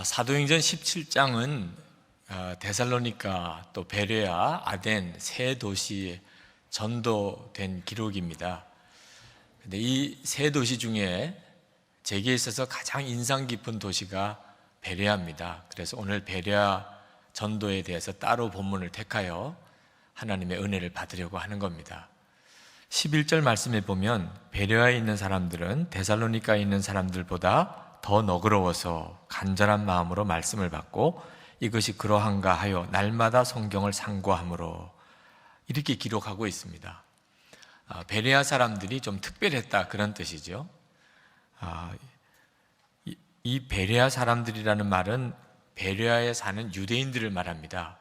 사도행전 17장은 데살로니가 또 베레아, 아덴 세 도시에 전도된 기록입니다. 근데 이 세 도시 중에 제게 있어서 가장 인상 깊은 도시가 베레아입니다. 그래서 오늘 베레아 전도에 대해서 따로 본문을 택하여 하나님의 은혜를 받으려고 하는 겁니다. 11절 말씀에 보면 베레아에 있는 사람들은 데살로니가에 있는 사람들보다 더 너그러워서 간절한 마음으로 말씀을 받고 이것이 그러한가 하여 날마다 성경을 상고함으로 이렇게 기록하고 있습니다. 베레아 사람들이 좀 특별했다 그런 뜻이죠. 이 베레아 사람들이라는 말은 베레아에 사는 유대인들을 말합니다.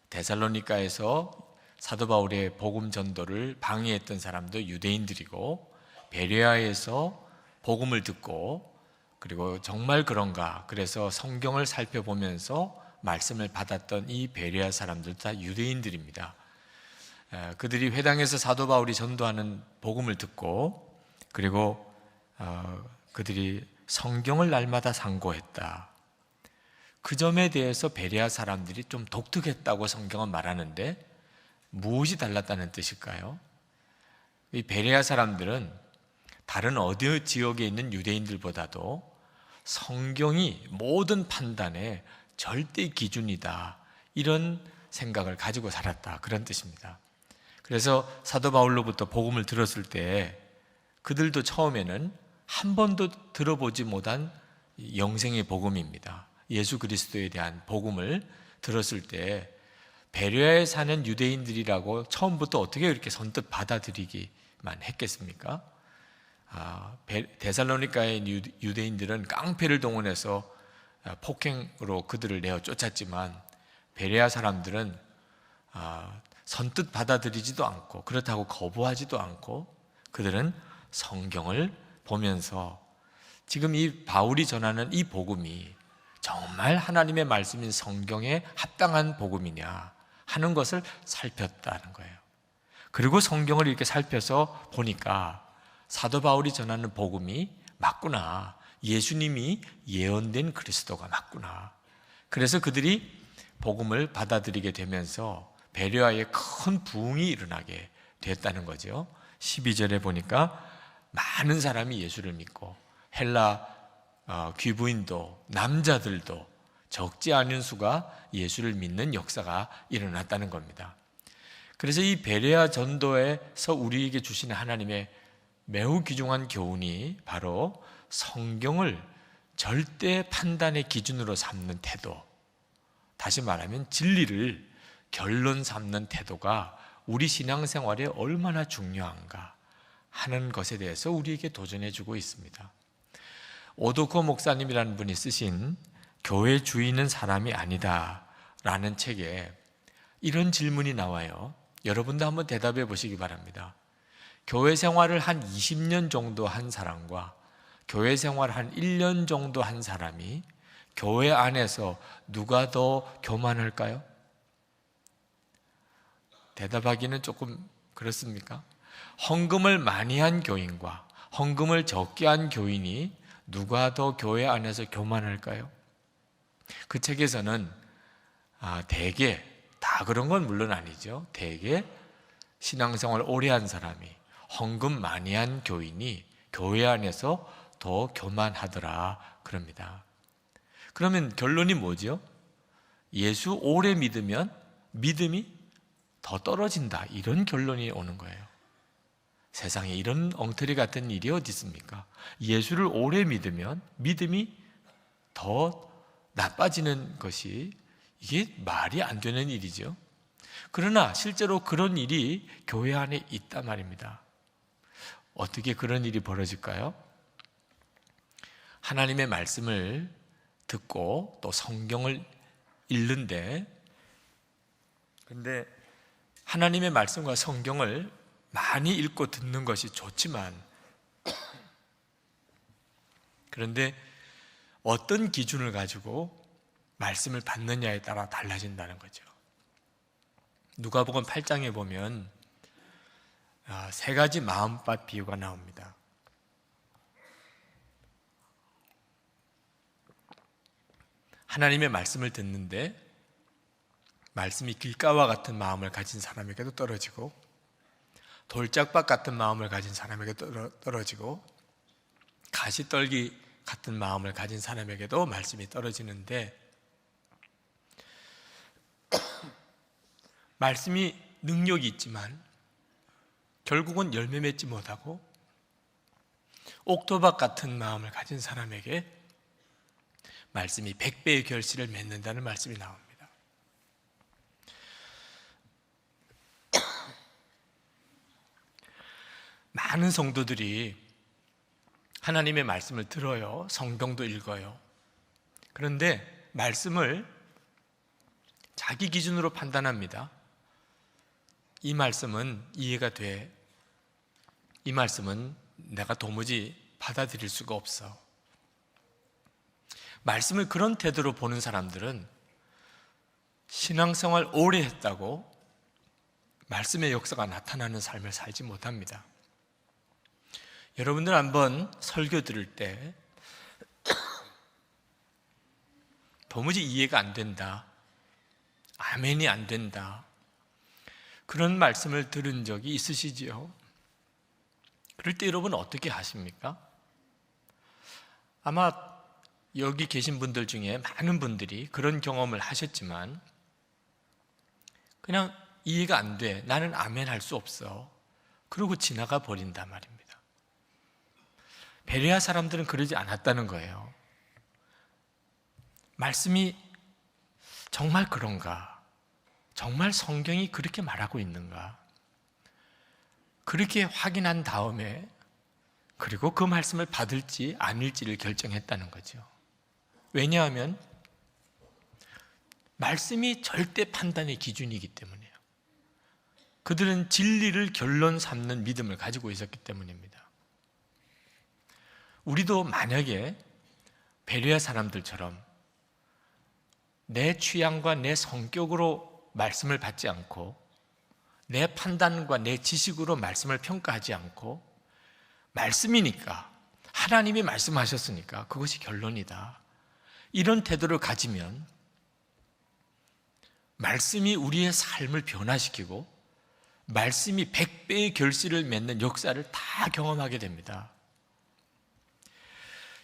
데살로니가에서 사도 바울의 복음 전도를 방해했던 사람도 유대인들이고, 베레아에서 복음을 듣고 그리고 정말 그런가 그래서 성경을 살펴보면서 말씀을 받았던 이 베레아 사람들도 다 유대인들입니다. 그들이 회당에서 사도 바울이 전도하는 복음을 듣고 그리고 그들이 성경을 날마다 상고했다. 그 점에 대해서 베레아 사람들이 좀 독특했다고 성경은 말하는데 무엇이 달랐다는 뜻일까요? 이 베레아 사람들은 다른 어디 지역에 있는 유대인들보다도 성경이 모든 판단의 절대 기준이다, 이런 생각을 가지고 살았다 그런 뜻입니다. 그래서 사도 바울로부터 복음을 들었을 때 그들도 처음에는 한 번도 들어보지 못한 영생의 복음입니다. 예수 그리스도에 대한 복음을 들었을 때 베레아에 사는 유대인들이라고 처음부터 어떻게 이렇게 선뜻 받아들이기만 했겠습니까? 데살로니가의 유대인들은 깡패를 동원해서 폭행으로 그들을 내어 쫓았지만 베레아 사람들은 선뜻 받아들이지도 않고 그렇다고 거부하지도 않고 그들은 성경을 보면서 지금 이 바울이 전하는 이 복음이 정말 하나님의 말씀인 성경에 합당한 복음이냐 하는 것을 살폈다는 거예요. 그리고 성경을 이렇게 살펴서 보니까 사도 바울이 전하는 복음이 맞구나, 예수님이 예언된 그리스도가 맞구나. 그래서 그들이 복음을 받아들이게 되면서 베레아에 큰 부흥이 일어나게 됐다는 거죠. 12절에 보니까 많은 사람이 예수를 믿고 헬라 귀부인도 남자들도 적지 않은 수가 예수를 믿는 역사가 일어났다는 겁니다. 그래서 이 베레아 전도에서 우리에게 주시는 하나님의 매우 귀중한 교훈이 바로 성경을 절대 판단의 기준으로 삼는 태도, 다시 말하면 진리를 결론 삼는 태도가 우리 신앙생활에 얼마나 중요한가 하는 것에 대해서 우리에게 도전해 주고 있습니다. 오도코 목사님이라는 분이 쓰신 교회 주인은 사람이 아니다 라는 책에 이런 질문이 나와요. 여러분도 한번 대답해 보시기 바랍니다. 교회 생활을 한 20년 정도 한 사람과 교회 생활을 한 1년 정도 한 사람이 교회 안에서 누가 더 교만할까요? 대답하기는 조금 그렇습니까? 헌금을 많이 한 교인과 헌금을 적게 한 교인이 누가 더 교회 안에서 교만할까요? 그 책에서는 대개, 다 그런 건 물론 아니죠. 대개 신앙생활 오래 한 사람이 헌금 많이 한 교인이 교회 안에서 더 교만하더라 그럽니다. 그러면 결론이 뭐죠? 예수 오래 믿으면 믿음이 더 떨어진다, 이런 결론이 오는 거예요. 세상에 이런 엉터리 같은 일이 어디 있습니까? 예수를 오래 믿으면 믿음이 더 나빠지는 것이, 이게 말이 안 되는 일이죠. 그러나 실제로 그런 일이 교회 안에 있단 말입니다. 어떻게 그런 일이 벌어질까요? 하나님의 말씀을 듣고 또 성경을 읽는데, 근데 하나님의 말씀과 성경을 많이 읽고 듣는 것이 좋지만, 그런데 어떤 기준을 가지고 말씀을 받느냐에 따라 달라진다는 거죠. 누가복음 8장에 보면 세 가지 마음밭 비유가 나옵니다. 하나님의 말씀을 듣는데 말씀이 길가와 같은 마음을 가진 사람에게도 떨어지고 돌짝밭 같은 마음을 가진 사람에게도 떨어지고 가시떨기 같은 마음을 가진 사람에게도 말씀이 떨어지는데, 말씀이 능력이 있지만 결국은 열매 맺지 못하고 옥토밭 같은 마음을 가진 사람에게 말씀이 100배의 결실을 맺는다는 말씀이 나옵니다. 많은 성도들이 하나님의 말씀을 들어요. 성경도 읽어요. 그런데 말씀을 자기 기준으로 판단합니다. 이 말씀은 이해가 돼. 이 말씀은 내가 도무지 받아들일 수가 없어. 말씀을 그런 태도로 보는 사람들은 신앙생활 오래 했다고 말씀의 역사가 나타나는 삶을 살지 못합니다. 여러분들 한번 설교 들을 때 도무지 이해가 안 된다, 아멘이 안 된다, 그런 말씀을 들은 적이 있으시지요? 그럴 때 여러분 어떻게 하십니까? 아마 여기 계신 분들 중에 많은 분들이 그런 경험을 하셨지만 그냥 이해가 안 돼, 나는 아멘 할 수 없어, 그러고 지나가 버린단 말입니다. 베레아 사람들은 그러지 않았다는 거예요. 말씀이 정말 그런가? 정말 성경이 그렇게 말하고 있는가? 그렇게 확인한 다음에 그리고 그 말씀을 받을지 아닐지를 결정했다는 거죠. 왜냐하면 말씀이 절대 판단의 기준이기 때문이에요. 그들은 진리를 결론 삼는 믿음을 가지고 있었기 때문입니다. 우리도 만약에 베레아 사람들처럼 내 취향과 내 성격으로 말씀을 받지 않고 내 판단과 내 지식으로 말씀을 평가하지 않고 말씀이니까, 하나님이 말씀하셨으니까 그것이 결론이다, 이런 태도를 가지면 말씀이 우리의 삶을 변화시키고 말씀이 100배의 결실을 맺는 역사를 다 경험하게 됩니다.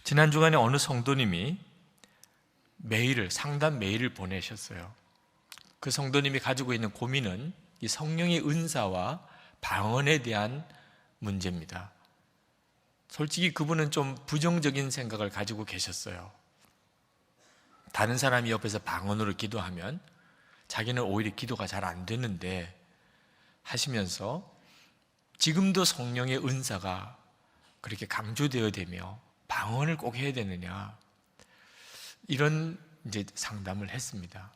지난 주간에 어느 성도님이 상담 메일을 보내셨어요. 그 성도님이 가지고 있는 고민은 이 성령의 은사와 방언에 대한 문제입니다. 솔직히 그분은 좀 부정적인 생각을 가지고 계셨어요. 다른 사람이 옆에서 방언으로 기도하면 자기는 오히려 기도가 잘 안 되는데 하시면서, 지금도 성령의 은사가 그렇게 강조되어야 되며 방언을 꼭 해야 되느냐, 이런 이제 상담을 했습니다.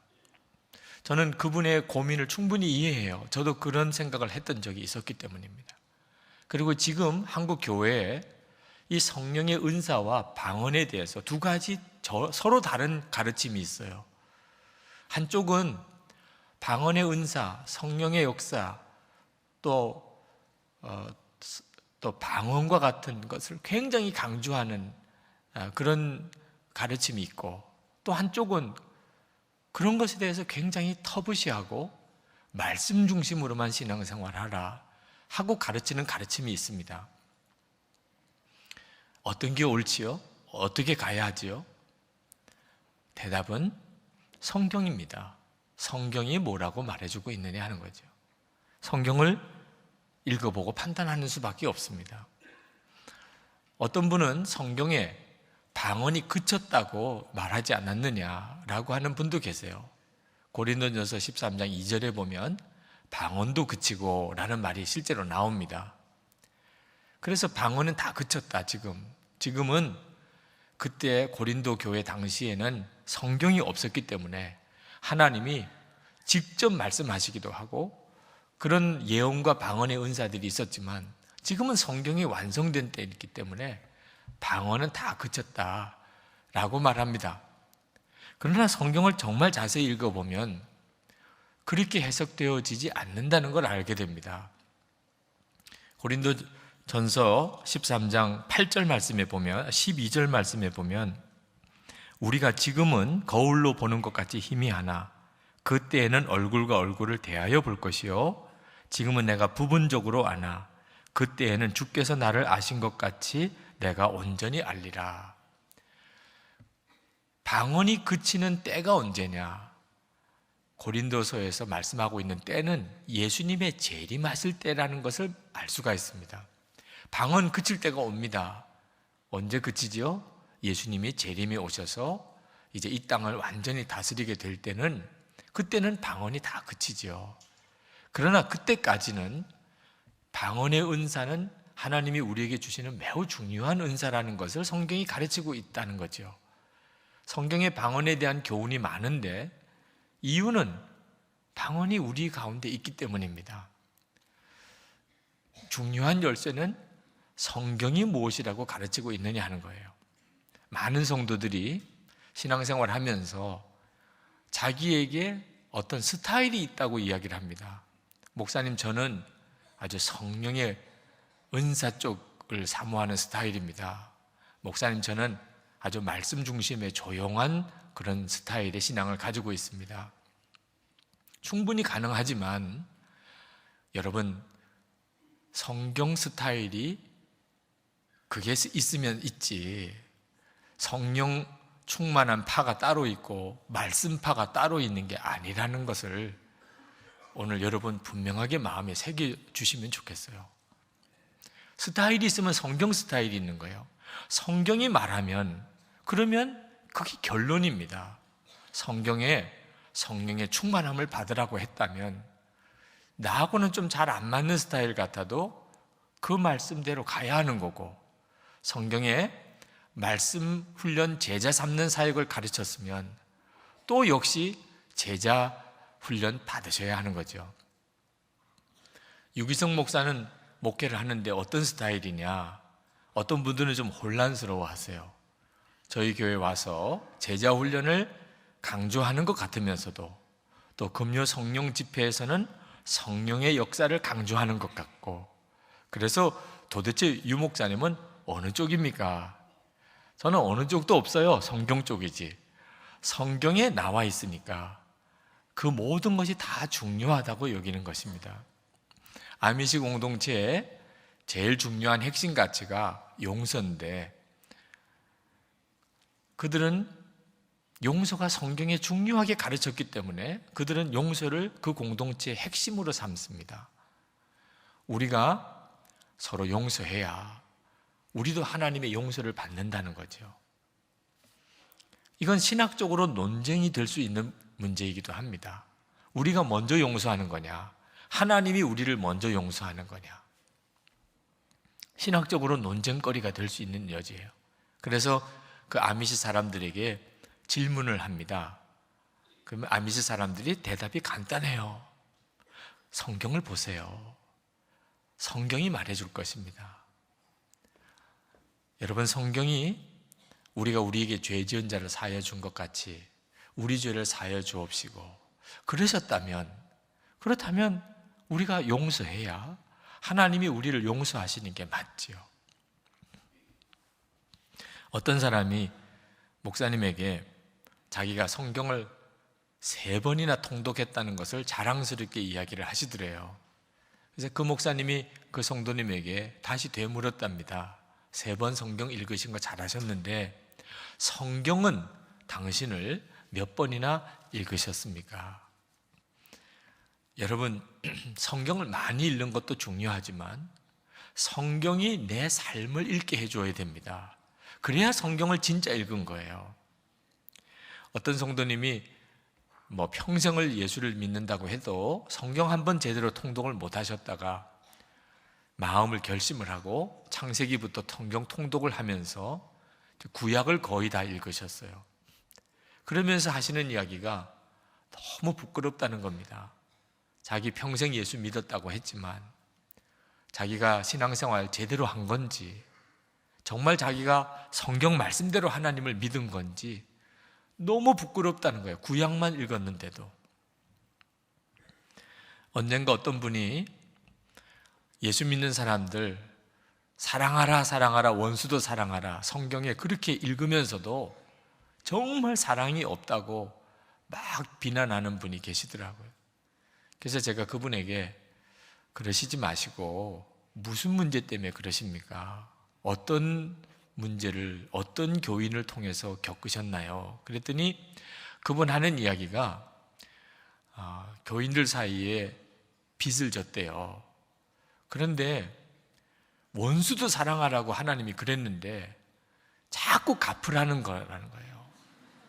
저는 그분의 고민을 충분히 이해해요. 저도 그런 생각을 했던 적이 있었기 때문입니다. 그리고 지금 한국 교회에 이 성령의 은사와 방언에 대해서 두 가지 서로 다른 가르침이 있어요. 한쪽은 방언의 은사, 성령의 역사, 또 방언과 같은 것을 굉장히 강조하는 그런 가르침이 있고, 또 한쪽은 그런 것에 대해서 굉장히 터부시하고 말씀 중심으로만 신앙생활하라 하고 가르치는 가르침이 있습니다. 어떤 게 옳지요? 어떻게 가야 하지요? 대답은 성경입니다. 성경이 뭐라고 말해주고 있느냐 하는 거죠. 성경을 읽어보고 판단하는 수밖에 없습니다. 어떤 분은 성경에 방언이 그쳤다고 말하지 않았느냐라고 하는 분도 계세요. 고린도전서 13장 2절에 보면 방언도 그치고 라는 말이 실제로 나옵니다. 그래서 방언은 다 그쳤다. 지금은 그때 고린도 교회 당시에는 성경이 없었기 때문에 하나님이 직접 말씀하시기도 하고 그런 예언과 방언의 은사들이 있었지만, 지금은 성경이 완성된 때이기 때문에 방언은 다 그쳤다라고 말합니다. 그러나 성경을 정말 자세히 읽어보면 그렇게 해석되어지지 않는다는 걸 알게 됩니다. 고린도전서 13장 8절 말씀에 보면, 12절 말씀에 보면 우리가 지금은 거울로 보는 것 같이 희미하나 그때에는 얼굴과 얼굴을 대하여 볼 것이요 지금은 내가 부분적으로 아나 그때에는 주께서 나를 아신 것 같이 내가 온전히 알리라. 방언이 그치는 때가 언제냐? 고린도서에서 말씀하고 있는 때는 예수님의 재림하실 때라는 것을 알 수가 있습니다. 방언 그칠 때가 옵니다. 언제 그치지요? 예수님이 재림에 오셔서 이제 이 땅을 완전히 다스리게 될 때는, 그때는 방언이 다 그치죠. 그러나 그때까지는 방언의 은사는 하나님이 우리에게 주시는 매우 중요한 은사라는 것을 성경이 가르치고 있다는 거죠. 성경에 방언에 대한 교훈이 많은데 이유는 방언이 우리 가운데 있기 때문입니다. 중요한 열쇠는 성경이 무엇이라고 가르치고 있느냐 하는 거예요. 많은 성도들이 신앙생활 하면서 자기에게 어떤 스타일이 있다고 이야기를 합니다. 목사님, 저는 아주 성령의 은사 쪽을 사모하는 스타일입니다. 목사님, 저는 아주 말씀 중심의 조용한 그런 스타일의 신앙을 가지고 있습니다. 충분히 가능하지만 여러분, 성경 스타일이 그게 있으면 있지, 성령 충만한 파가 따로 있고 말씀파가 따로 있는 게 아니라는 것을 오늘 여러분 분명하게 마음에 새겨주시면 좋겠어요. 스타일이 있으면 성경 스타일이 있는 거예요. 성경이 말하면 그러면 그게 결론입니다. 성경에 성령의 충만함을 받으라고 했다면 나하고는 좀 잘 안 맞는 스타일 같아도 그 말씀대로 가야 하는 거고, 성경에 말씀 훈련 제자 삼는 사역을 가르쳤으면 또 역시 제자 훈련 받으셔야 하는 거죠. 유기성 목사는 목회를 하는데 어떤 스타일이냐? 어떤 분들은 좀 혼란스러워 하세요. 저희 교회 와서 제자 훈련을 강조하는 것 같으면서도 또 금요 성령 집회에서는 성령의 역사를 강조하는 것 같고, 그래서 도대체 유 목사님은 어느 쪽입니까? 저는 어느 쪽도 없어요. 성경 쪽이지. 성경에 나와 있으니까 그 모든 것이 다 중요하다고 여기는 것입니다. 아미시 공동체의 제일 중요한 핵심 가치가 용서인데, 그들은 용서가 성경에 중요하게 가르쳤기 때문에 그들은 용서를 그 공동체의 핵심으로 삼습니다. 우리가 서로 용서해야 우리도 하나님의 용서를 받는다는 거죠. 이건 신학적으로 논쟁이 될 수 있는 문제이기도 합니다. 우리가 먼저 용서하는 거냐, 하나님이 우리를 먼저 용서하는 거냐, 신학적으로 논쟁거리가 될 수 있는 여지예요. 그래서 그 아미시 사람들에게 질문을 합니다. 그러면 아미시 사람들이 대답이 간단해요. 성경을 보세요. 성경이 말해줄 것입니다. 여러분, 성경이 우리가 우리에게 죄 지은 자를 사하여 준 것 같이 우리 죄를 사하여 주옵시고 그렇다면 우리가 용서해야 하나님이 우리를 용서하시는 게 맞지요. 어떤 사람이 목사님에게 자기가 성경을 3번이나 통독했다는 것을 자랑스럽게 이야기를 하시더래요. 그래서 그 목사님이 그 성도님에게 다시 되물었답니다. 3번 성경 읽으신 거 잘하셨는데 성경은 당신을 몇 번이나 읽으셨습니까? 여러분, 성경을 많이 읽는 것도 중요하지만 성경이 내 삶을 읽게 해줘야 됩니다. 그래야 성경을 진짜 읽은 거예요. 어떤 성도님이 평생을 예수를 믿는다고 해도 성경 한 번 제대로 통독을 못 하셨다가 마음을 결심을 하고 창세기부터 성경 통독을 하면서 구약을 거의 다 읽으셨어요. 그러면서 하시는 이야기가 너무 부끄럽다는 겁니다. 자기 평생 예수 믿었다고 했지만 자기가 신앙생활 제대로 한 건지, 정말 자기가 성경 말씀대로 하나님을 믿은 건지 너무 부끄럽다는 거예요. 구약만 읽었는데도. 언젠가 어떤 분이 예수 믿는 사람들 사랑하라 사랑하라 원수도 사랑하라 성경에 그렇게 읽으면서도 정말 사랑이 없다고 막 비난하는 분이 계시더라고요. 그래서 제가 그분에게 그러시지 마시고 무슨 문제 때문에 그러십니까? 어떤 문제를 어떤 교인을 통해서 겪으셨나요? 그랬더니 그분 하는 이야기가 교인들 사이에 빚을 졌대요. 그런데 원수도 사랑하라고 하나님이 그랬는데 자꾸 갚으라는 거라는 거예요,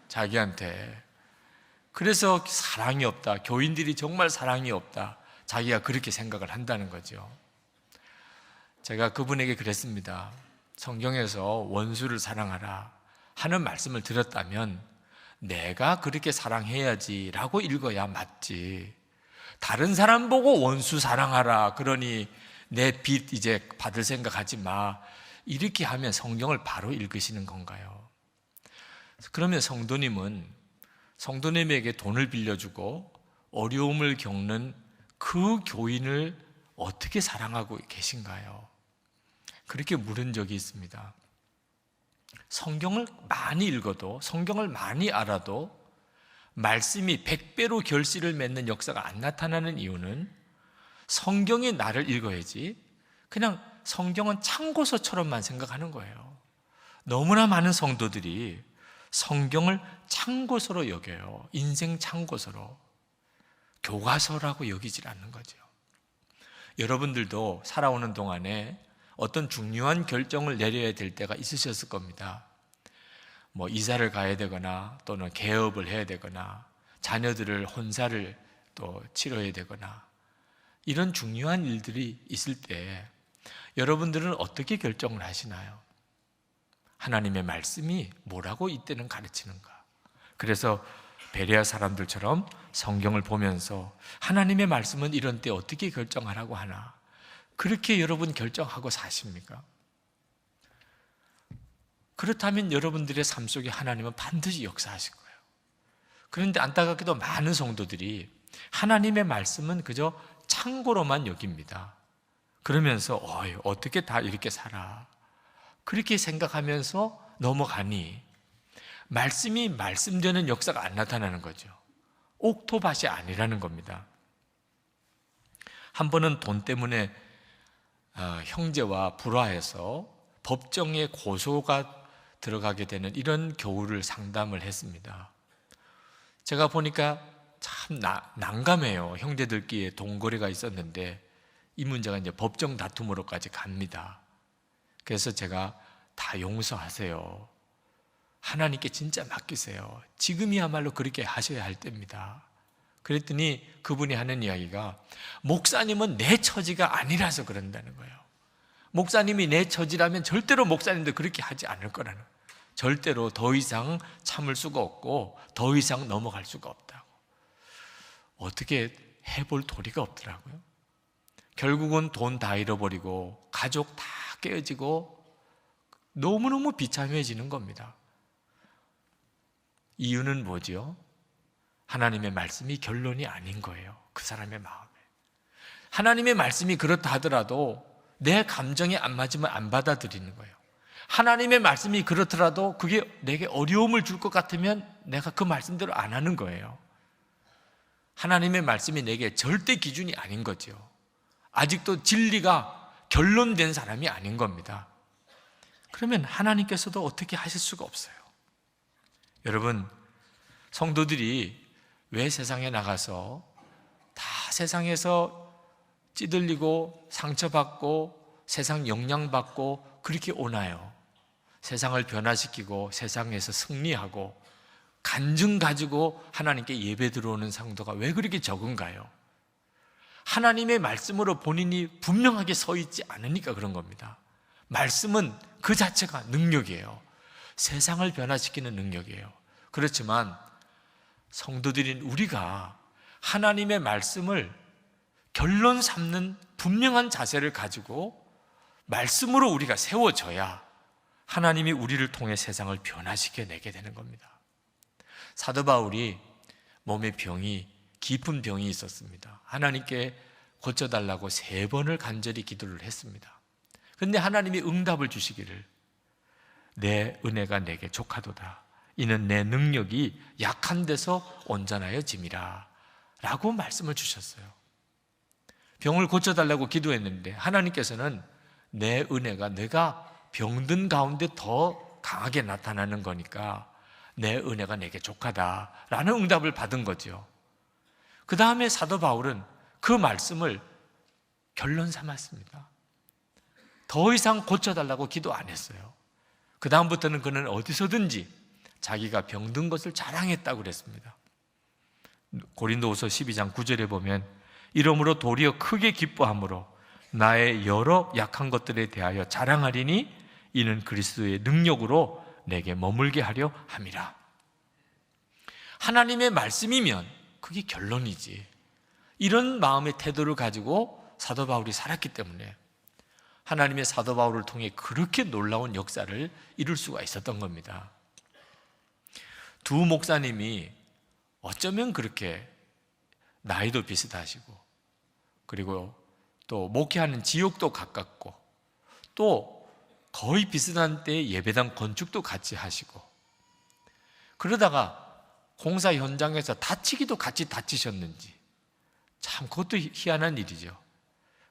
자기한테. 그래서 사랑이 없다, 교인들이 정말 사랑이 없다, 자기가 그렇게 생각을 한다는 거죠. 제가 그분에게 그랬습니다. 성경에서 원수를 사랑하라 하는 말씀을 들었다면 내가 그렇게 사랑해야지 라고 읽어야 맞지, 다른 사람 보고 원수 사랑하라 그러니 내 빚 이제 받을 생각하지 마, 이렇게 하면 성경을 바로 읽으시는 건가요? 그러면 성도님에게 돈을 빌려주고 어려움을 겪는 그 교인을 어떻게 사랑하고 계신가요? 그렇게 물은 적이 있습니다. 성경을 많이 읽어도, 성경을 많이 알아도 말씀이 100배로 결실을 맺는 역사가 안 나타나는 이유는 성경이 나를 읽어야지 그냥 성경은 참고서처럼만 생각하는 거예요. 너무나 많은 성도들이 성경을 참고서로 여겨요. 인생 참고서로, 교과서라고 여기질 않는 거죠. 여러분들도 살아오는 동안에 어떤 중요한 결정을 내려야 될 때가 있으셨을 겁니다. 뭐 이사를 가야 되거나 또는 개업을 해야 되거나 자녀들을 혼사를 또 치러야 되거나 이런 중요한 일들이 있을 때 여러분들은 어떻게 결정을 하시나요? 하나님의 말씀이 뭐라고 이때는 가르치는가? 그래서 베레아 사람들처럼 성경을 보면서 하나님의 말씀은 이런 때 어떻게 결정하라고 하나, 그렇게 여러분 결정하고 사십니까? 그렇다면 여러분들의 삶 속에 하나님은 반드시 역사하실 거예요. 그런데 안타깝게도 많은 성도들이 하나님의 말씀은 그저 참고로만 여깁니다. 그러면서 어떻게 다 이렇게 살아, 그렇게 생각하면서 넘어가니 말씀이 말씀되는 역사가 안 나타나는 거죠. 옥토밭이 아니라는 겁니다. 한 번은 돈 때문에 형제와 불화해서 법정에 고소가 들어가게 되는 이런 교우를 상담을 했습니다. 제가 보니까 참 난감해요. 형제들끼리 돈거래가 있었는데 이 문제가 이제 법정 다툼으로까지 갑니다. 그래서 제가 다 용서하세요, 하나님께 진짜 맡기세요, 지금이야말로 그렇게 하셔야 할 때입니다. 그랬더니 그분이 하는 이야기가 목사님은 내 처지가 아니라서 그런다는 거예요. 목사님이 내 처지라면 절대로 목사님도 그렇게 하지 않을 거라는 거예요. 절대로 더 이상 참을 수가 없고 더 이상 넘어갈 수가 없다고. 어떻게 해볼 도리가 없더라고요. 결국은 돈 다 잃어버리고 가족 다 깨어지고 너무너무 비참해지는 겁니다. 이유는 뭐죠? 하나님의 말씀이 결론이 아닌 거예요. 그 사람의 마음에. 하나님의 말씀이 그렇다 하더라도 내 감정에 안 맞으면 안 받아들이는 거예요. 하나님의 말씀이 그렇더라도 그게 내게 어려움을 줄 것 같으면 내가 그 말씀대로 안 하는 거예요. 하나님의 말씀이 내게 절대 기준이 아닌 거죠. 아직도 진리가 결론된 사람이 아닌 겁니다. 그러면 하나님께서도 어떻게 하실 수가 없어요. 여러분, 성도들이 왜 세상에 나가서 다 세상에서 찌들리고 상처받고 세상 영향받고 그렇게 오나요? 세상을 변화시키고 세상에서 승리하고 간증 가지고 하나님께 예배 들어오는 성도가 왜 그렇게 적은가요? 하나님의 말씀으로 본인이 분명하게 서 있지 않으니까 그런 겁니다. 말씀은 그 자체가 능력이에요. 세상을 변화시키는 능력이에요. 그렇지만 성도들인 우리가 하나님의 말씀을 결론 삼는 분명한 자세를 가지고 말씀으로 우리가 세워져야 하나님이 우리를 통해 세상을 변화시켜내게 되는 겁니다. 사도 바울이 몸에 깊은 병이 있었습니다. 하나님께 고쳐달라고 3번을 간절히 기도를 했습니다. 그런데 하나님이 응답을 주시기를 내 은혜가 내게 족하도다, 이는 내 능력이 약한 데서 온전하여짐이라 라고 말씀을 주셨어요. 병을 고쳐달라고 기도했는데 하나님께서는 내 은혜가 내가 병든 가운데 더 강하게 나타나는 거니까 내 은혜가 내게 족하다라는 응답을 받은 거죠. 그 다음에 사도 바울은 그 말씀을 결론 삼았습니다. 더 이상 고쳐달라고 기도 안 했어요. 그 다음부터는 그는 어디서든지 자기가 병든 것을 자랑했다고 그랬습니다. 고린도후서 12장 9절에 보면 이러므로 도리어 크게 기뻐함으로 나의 여러 약한 것들에 대하여 자랑하리니 이는 그리스도의 능력으로 내게 머물게 하려 함이라. 하나님의 말씀이면 그게 결론이지. 이런 마음의 태도를 가지고 사도 바울이 살았기 때문에 하나님의 사도 바울을 통해 그렇게 놀라운 역사를 이룰 수가 있었던 겁니다. 두 목사님이 어쩌면 그렇게 나이도 비슷하시고 그리고 또 목회하는 지역도 가깝고 또 거의 비슷한 때에 예배당 건축도 같이 하시고 그러다가 공사 현장에서 다치기도 같이 다치셨는지 참 그것도 희한한 일이죠.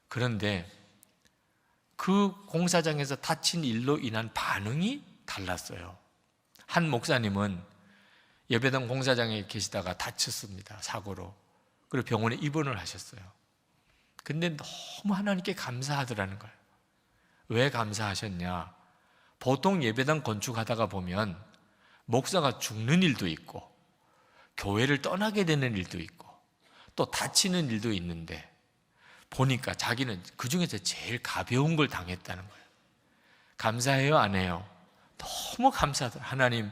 그런데 그 공사장에서 다친 일로 인한 반응이 달랐어요. 한 목사님은 예배당 공사장에 계시다가 다쳤습니다. 사고로. 그리고 병원에 입원을 하셨어요. 근데 너무 하나님께 감사하더라는 거예요. 왜 감사하셨냐? 보통 예배당 건축하다가 보면 목사가 죽는 일도 있고 교회를 떠나게 되는 일도 있고 또 다치는 일도 있는데 보니까 자기는 그 중에서 제일 가벼운 걸 당했다는 거예요. 감사해요? 안 해요? 너무 감사하더라고요. 하나님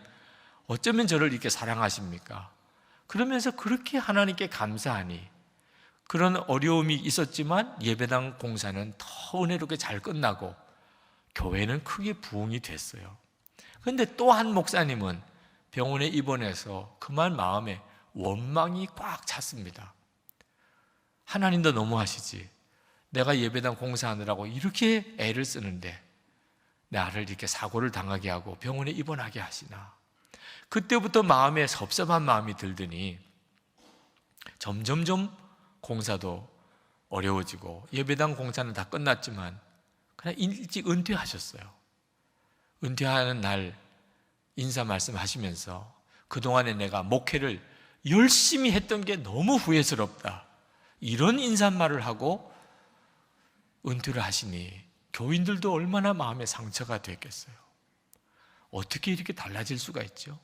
어쩌면 저를 이렇게 사랑하십니까? 그러면서 그렇게 하나님께 감사하니 그런 어려움이 있었지만 예배당 공사는 더 은혜롭게 잘 끝나고 교회는 크게 부흥이 됐어요. 그런데 또 한 목사님은 병원에 입원해서 그만 마음에 원망이 꽉 찼습니다. 하나님도 너무하시지. 내가 예배당 공사하느라고 이렇게 애를 쓰는데 나를 이렇게 사고를 당하게 하고 병원에 입원하게 하시나. 그때부터 마음에 섭섭한 마음이 들더니 점점점 공사도 어려워지고 예배당 공사는 다 끝났지만 그냥 일찍 은퇴하셨어요. 은퇴하는 날 인사 말씀하시면서 그동안에 내가 목회를 열심히 했던 게 너무 후회스럽다, 이런 인사말을 하고 은퇴를 하시니 교인들도 얼마나 마음에 상처가 됐겠어요. 어떻게 이렇게 달라질 수가 있죠?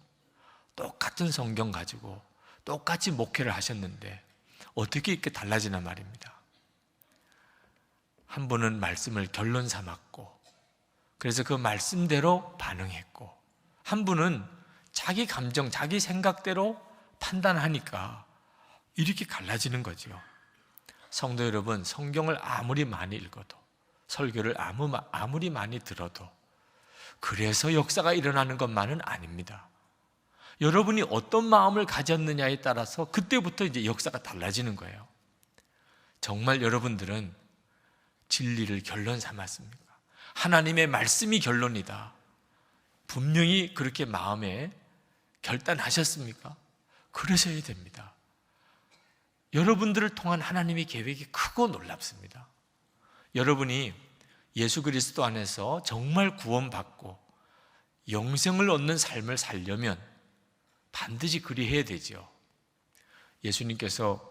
똑같은 성경 가지고 똑같이 목회를 하셨는데 어떻게 이렇게 달라지나 말입니다. 한 분은 말씀을 결론 삼았고 그래서 그 말씀대로 반응했고 한 분은 자기 감정, 자기 생각대로 판단하니까 이렇게 갈라지는 거죠. 성도 여러분, 성경을 아무리 많이 읽어도 설교를 아무리 많이 들어도 그래서 역사가 일어나는 것만은 아닙니다. 여러분이 어떤 마음을 가졌느냐에 따라서 그때부터 이제 역사가 달라지는 거예요. 정말 여러분들은 진리를 결론 삼았습니까? 하나님의 말씀이 결론이다, 분명히 그렇게 마음에 결단하셨습니까? 그러셔야 됩니다. 여러분들을 통한 하나님의 계획이 크고 놀랍습니다. 여러분이 예수 그리스도 안에서 정말 구원받고 영생을 얻는 삶을 살려면 반드시 그리해야 되죠. 예수님께서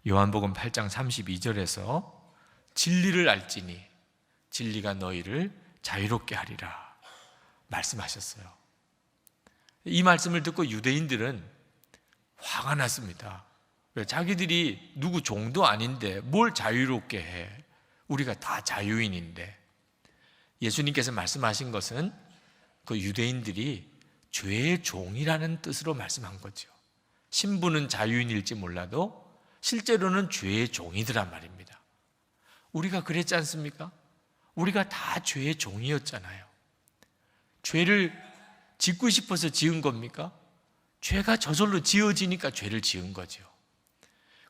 요한복음 8장 32절에서 진리를 알지니 진리가 너희를 자유롭게 하리라 말씀하셨어요. 이 말씀을 듣고 유대인들은 화가 났습니다. 왜? 자기들이 누구 종도 아닌데 뭘 자유롭게 해? 우리가 다 자유인인데. 예수님께서 말씀하신 것은 그 유대인들이 죄의 종이라는 뜻으로 말씀한 거죠. 신부는 자유인일지 몰라도 실제로는 죄의 종이더란 말입니다. 우리가 그랬지 않습니까? 우리가 다 죄의 종이었잖아요. 죄를 짓고 싶어서 지은 겁니까? 죄가 저절로 지어지니까 죄를 지은 거죠.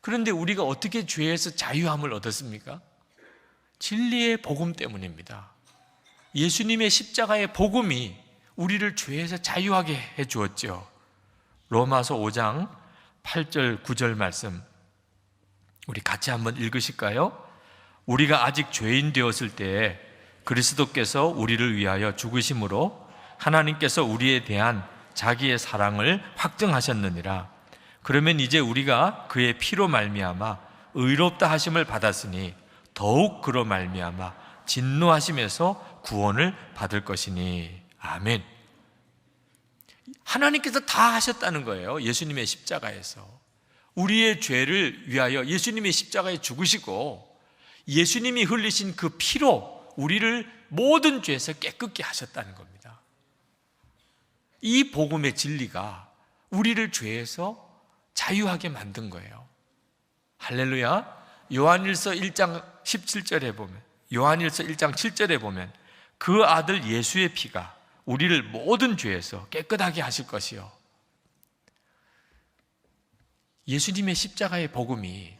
그런데 우리가 어떻게 죄에서 자유함을 얻었습니까? 진리의 복음 때문입니다. 예수님의 십자가의 복음이 우리를 죄에서 자유하게 해 주었죠. 로마서 5장 8절 9절 말씀 우리 같이 한번 읽으실까요? 우리가 아직 죄인 되었을 때에 그리스도께서 우리를 위하여 죽으심으로 하나님께서 우리에 대한 자기의 사랑을 확증하셨느니라. 그러면 이제 우리가 그의 피로 말미암아 의롭다 하심을 받았으니 더욱 그로 말미암아 진노하심에서 구원을 받을 것이니. 아멘. 하나님께서 다 하셨다는 거예요. 예수님의 십자가에서 우리의 죄를 위하여 예수님의 십자가에 죽으시고 예수님이 흘리신 그 피로 우리를 모든 죄에서 깨끗게 하셨다는 겁니다. 이 복음의 진리가 우리를 죄에서 자유하게 만든 거예요. 할렐루야. 요한일서 1장 17절에 보면, 요한일서 1장 7절에 보면 그 아들 예수의 피가 우리를 모든 죄에서 깨끗하게 하실 것이요. 예수님의 십자가의 복음이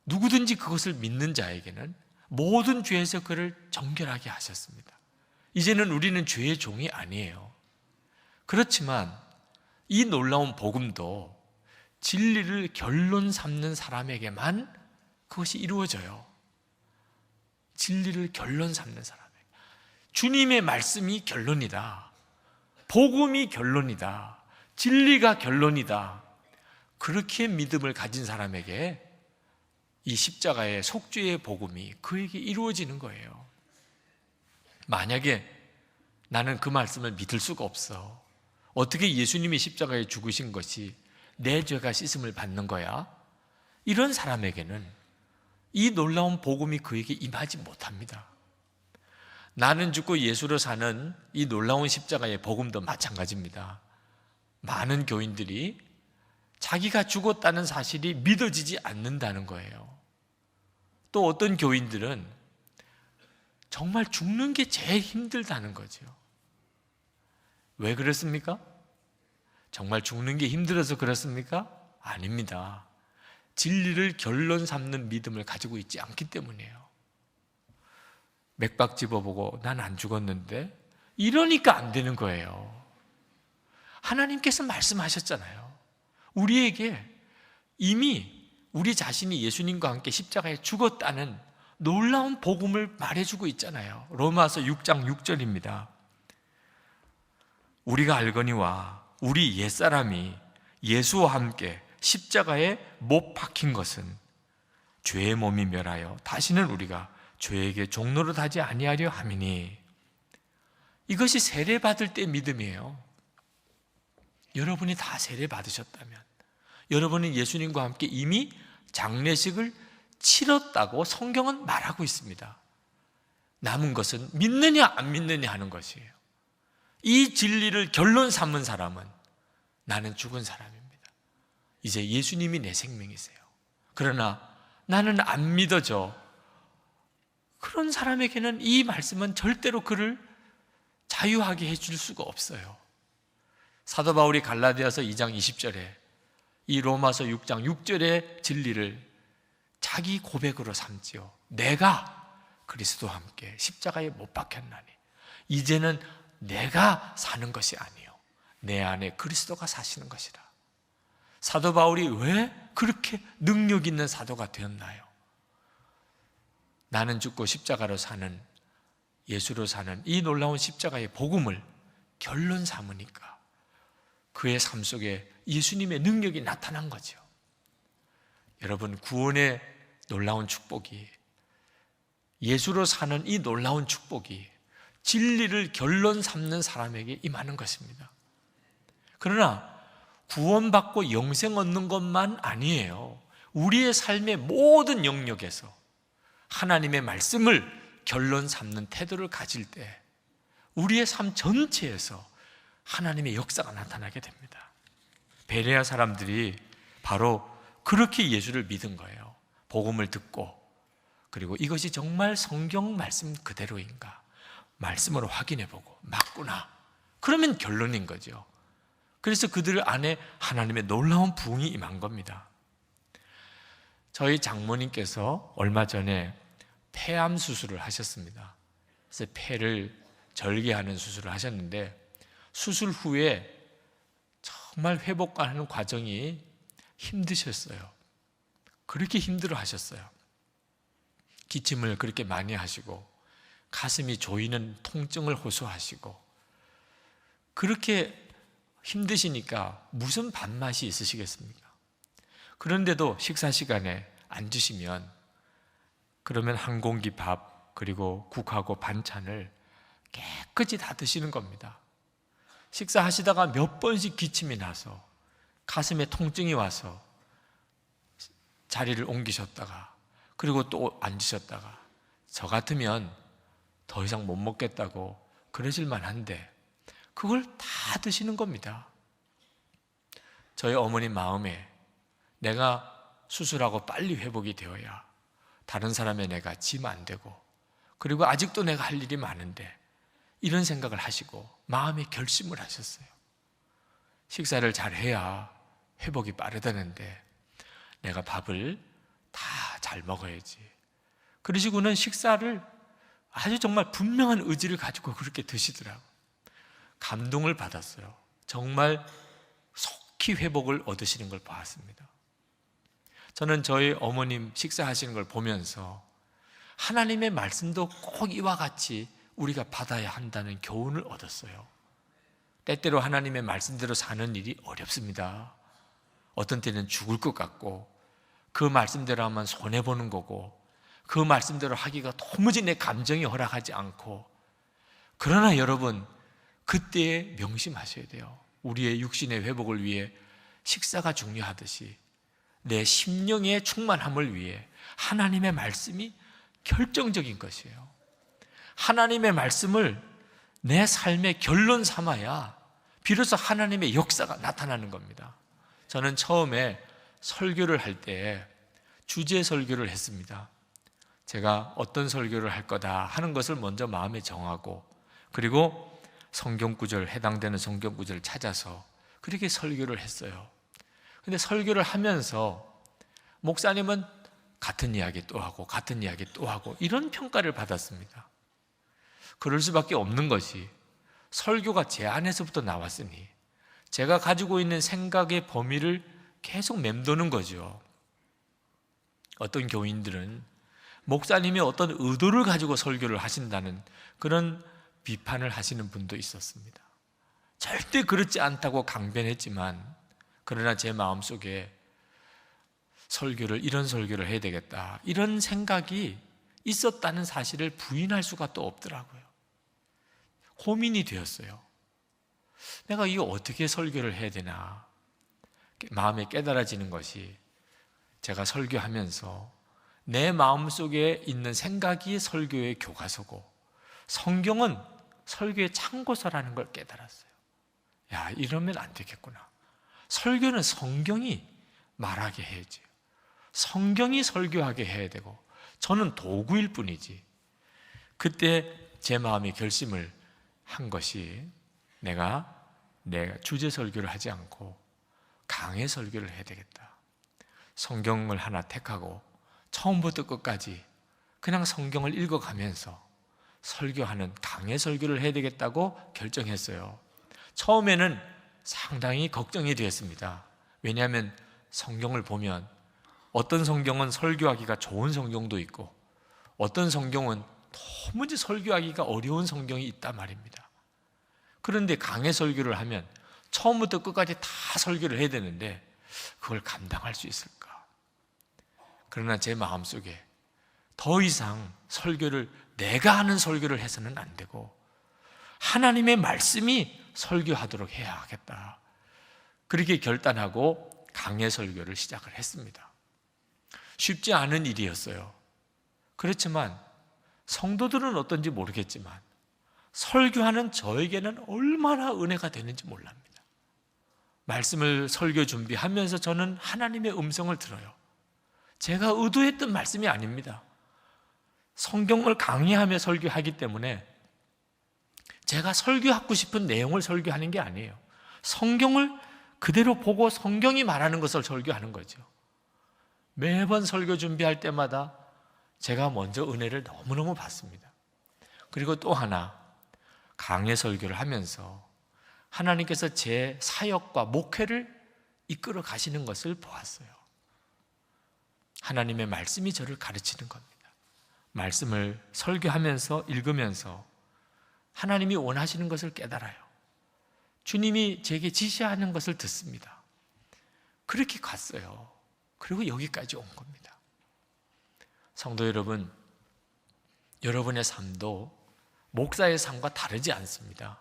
누구든지 그것을 믿는 자에게는 모든 죄에서 그를 정결하게 하셨습니다. 이제는 우리는 죄의 종이 아니에요. 그렇지만 이 놀라운 복음도 진리를 결론 삼는 사람에게만 그것이 이루어져요. 진리를 결론 삼는 사람에게. 주님의 말씀이 결론이다. 복음이 결론이다. 진리가 결론이다. 그렇게 믿음을 가진 사람에게 이 십자가의 속죄의 복음이 그에게 이루어지는 거예요. 만약에 나는 그 말씀을 믿을 수가 없어. 어떻게 예수님이 십자가에 죽으신 것이 내 죄가 씻음을 받는 거야? 이런 사람에게는 이 놀라운 복음이 그에게 임하지 못합니다. 나는 죽고 예수로 사는 이 놀라운 십자가의 복음도 마찬가지입니다. 많은 교인들이 자기가 죽었다는 사실이 믿어지지 않는다는 거예요. 또 어떤 교인들은 정말 죽는 게 제일 힘들다는 거죠. 왜 그렇습니까? 정말 죽는 게 힘들어서 그렇습니까? 아닙니다. 진리를 결론 삼는 믿음을 가지고 있지 않기 때문이에요. 맥박 집어보고 난 안 죽었는데 이러니까 안 되는 거예요. 하나님께서 말씀하셨잖아요. 우리에게 이미 우리 자신이 예수님과 함께 십자가에 죽었다는 놀라운 복음을 말해주고 있잖아요. 로마서 6장 6절입니다. 우리가 알거니와 우리 옛사람이 예수와 함께 십자가에 못 박힌 것은 죄의 몸이 멸하여 다시는 우리가 죄에게 종노릇 하지 아니하려 함이니. 이것이 세례받을 때 믿음이에요. 여러분이 다 세례받으셨다면, 여러분은 예수님과 함께 이미 장례식을 치렀다고 성경은 말하고 있습니다. 남은 것은 믿느냐 안 믿느냐 하는 것이에요. 이 진리를 결론 삼은 사람은 나는 죽은 사람입니다. 이제 예수님이 내 생명이세요. 그러나 나는 안 믿어져. 그런 사람에게는 이 말씀은 절대로 그를 자유하게 해줄 수가 없어요. 사도 바울이 갈라디아서 2장 20절에 이 로마서 6장 6절의 진리를 자기 고백으로 삼지요. 내가 그리스도와 함께 십자가에 못 박혔나니 이제는 내가 사는 것이 아니요 내 안에 그리스도가 사시는 것이라. 사도 바울이 왜 그렇게 능력 있는 사도가 되었나요? 나는 죽고 십자가로 사는, 예수로 사는 이 놀라운 십자가의 복음을 결론 삼으니까 그의 삶 속에 예수님의 능력이 나타난 거죠. 여러분, 구원의 놀라운 축복이, 예수로 사는 이 놀라운 축복이 진리를 결론 삼는 사람에게 임하는 것입니다. 그러나 구원받고 영생 얻는 것만 아니에요. 우리의 삶의 모든 영역에서 하나님의 말씀을 결론 삼는 태도를 가질 때 우리의 삶 전체에서 하나님의 역사가 나타나게 됩니다. 베레아 사람들이 바로 그렇게 예수를 믿은 거예요. 복음을 듣고, 그리고 이것이 정말 성경 말씀 그대로인가 말씀으로 확인해보고 맞구나, 그러면 결론인 거죠. 그래서 그들 안에 하나님의 놀라운 부흥이 임한 겁니다. 저희 장모님께서 얼마 전에 폐암 수술을 하셨습니다. 그래서 폐를 절개하는 수술을 하셨는데 수술 후에 정말 회복하는 과정이 힘드셨어요. 그렇게 힘들어 하셨어요. 기침을 그렇게 많이 하시고 가슴이 조이는 통증을 호소하시고 그렇게 힘드시니까 무슨 밥맛이 있으시겠습니까? 그런데도 식사 시간에 앉으시면 그러면 한 공기 밥 그리고 국하고 반찬을 깨끗이 다 드시는 겁니다. 식사하시다가 몇 번씩 기침이 나서 가슴에 통증이 와서 자리를 옮기셨다가 그리고 또 앉으셨다가 저 같으면 더 이상 못 먹겠다고 그러실 만한데 그걸 다 드시는 겁니다. 저희 어머니 마음에 내가 수술하고 빨리 회복이 되어야 다른 사람의 내가 지면 안 되고 그리고 아직도 내가 할 일이 많은데 이런 생각을 하시고 마음에 결심을 하셨어요. 식사를 잘 해야 회복이 빠르다는데 내가 밥을 다 잘 먹어야지. 그러시고는 식사를 아주 정말 분명한 의지를 가지고 그렇게 드시더라고요. 감동을 받았어요. 정말 속히 회복을 얻으시는 걸 봤습니다. 저는 저희 어머님 식사하시는 걸 보면서 하나님의 말씀도 꼭 이와 같이 우리가 받아야 한다는 교훈을 얻었어요. 때때로 하나님의 말씀대로 사는 일이 어렵습니다. 어떤 때는 죽을 것 같고 그 말씀대로 하면 손해보는 거고 그 말씀대로 하기가 도무지 내 감정이 허락하지 않고 그러나 여러분 그때에 명심하셔야 돼요. 우리의 육신의 회복을 위해 식사가 중요하듯이 내 심령의 충만함을 위해 하나님의 말씀이 결정적인 것이에요. 하나님의 말씀을 내 삶의 결론 삼아야 비로소 하나님의 역사가 나타나는 겁니다. 저는 처음에 설교를 할 때 주제 설교를 했습니다. 제가 어떤 설교를 할 거다 하는 것을 먼저 마음에 정하고 그리고 성경구절, 해당되는 성경구절을 찾아서 그렇게 설교를 했어요. 근데 설교를 하면서 목사님은 같은 이야기 또 하고 같은 이야기 또 하고 이런 평가를 받았습니다. 그럴 수밖에 없는 것이 설교가 제 안에서부터 나왔으니 제가 가지고 있는 생각의 범위를 계속 맴도는 거죠. 어떤 교인들은 목사님이 어떤 의도를 가지고 설교를 하신다는 그런 비판을 하시는 분도 있었습니다. 절대 그렇지 않다고 강변했지만 그러나 제 마음속에 이런 설교를 해야 되겠다 이런 생각이 있었다는 사실을 부인할 수가 또 없더라고요. 고민이 되었어요. 내가 이거 어떻게 설교를 해야 되나 마음에 깨달아지는 것이 제가 설교하면서 내 마음속에 있는 생각이 설교의 교과서고 성경은 설교의 참고서라는 걸 깨달았어요. 야, 이러면 안 되겠구나. 설교는 성경이 말하게 해야지. 성경이 설교하게 해야 되고 저는 도구일 뿐이지. 그때 제 마음의 결심을 한 것이 내가 주제 설교를 하지 않고 강해 설교를 해야 되겠다. 성경을 하나 택하고 처음부터 끝까지 그냥 성경을 읽어가면서 설교하는 강해 설교를 해야 되겠다고 결정했어요. 처음에는 상당히 걱정이 되었습니다. 왜냐하면 성경을 보면 어떤 성경은 설교하기가 좋은 성경도 있고 어떤 성경은 도무지 설교하기가 어려운 성경이 있단 말입니다. 그런데 강해 설교를 하면 처음부터 끝까지 다 설교를 해야 되는데 그걸 감당할 수 있을까? 그러나 제 마음속에 더 이상 설교를 내가 하는 설교를 해서는 안 되고 하나님의 말씀이 설교하도록 해야 하겠다. 그렇게 결단하고 강해 설교를 시작을 했습니다. 쉽지 않은 일이었어요. 그렇지만 성도들은 어떤지 모르겠지만 설교하는 저에게는 얼마나 은혜가 되는지 몰랍니다. 말씀을 설교 준비하면서 저는 하나님의 음성을 들어요. 제가 의도했던 말씀이 아닙니다. 성경을 강의하며 설교하기 때문에 제가 설교하고 싶은 내용을 설교하는 게 아니에요. 성경을 그대로 보고 성경이 말하는 것을 설교하는 거죠. 매번 설교 준비할 때마다 제가 먼저 은혜를 너무너무 받습니다. 그리고 또 하나 강해 설교를 하면서 하나님께서 제 사역과 목회를 이끌어 가시는 것을 보았어요. 하나님의 말씀이 저를 가르치는 겁니다. 말씀을 설교하면서 읽으면서 하나님이 원하시는 것을 깨달아요. 주님이 제게 지시하는 것을 듣습니다. 그렇게 갔어요. 그리고 여기까지 온 겁니다. 성도 여러분, 여러분의 삶도 목사의 삶과 다르지 않습니다.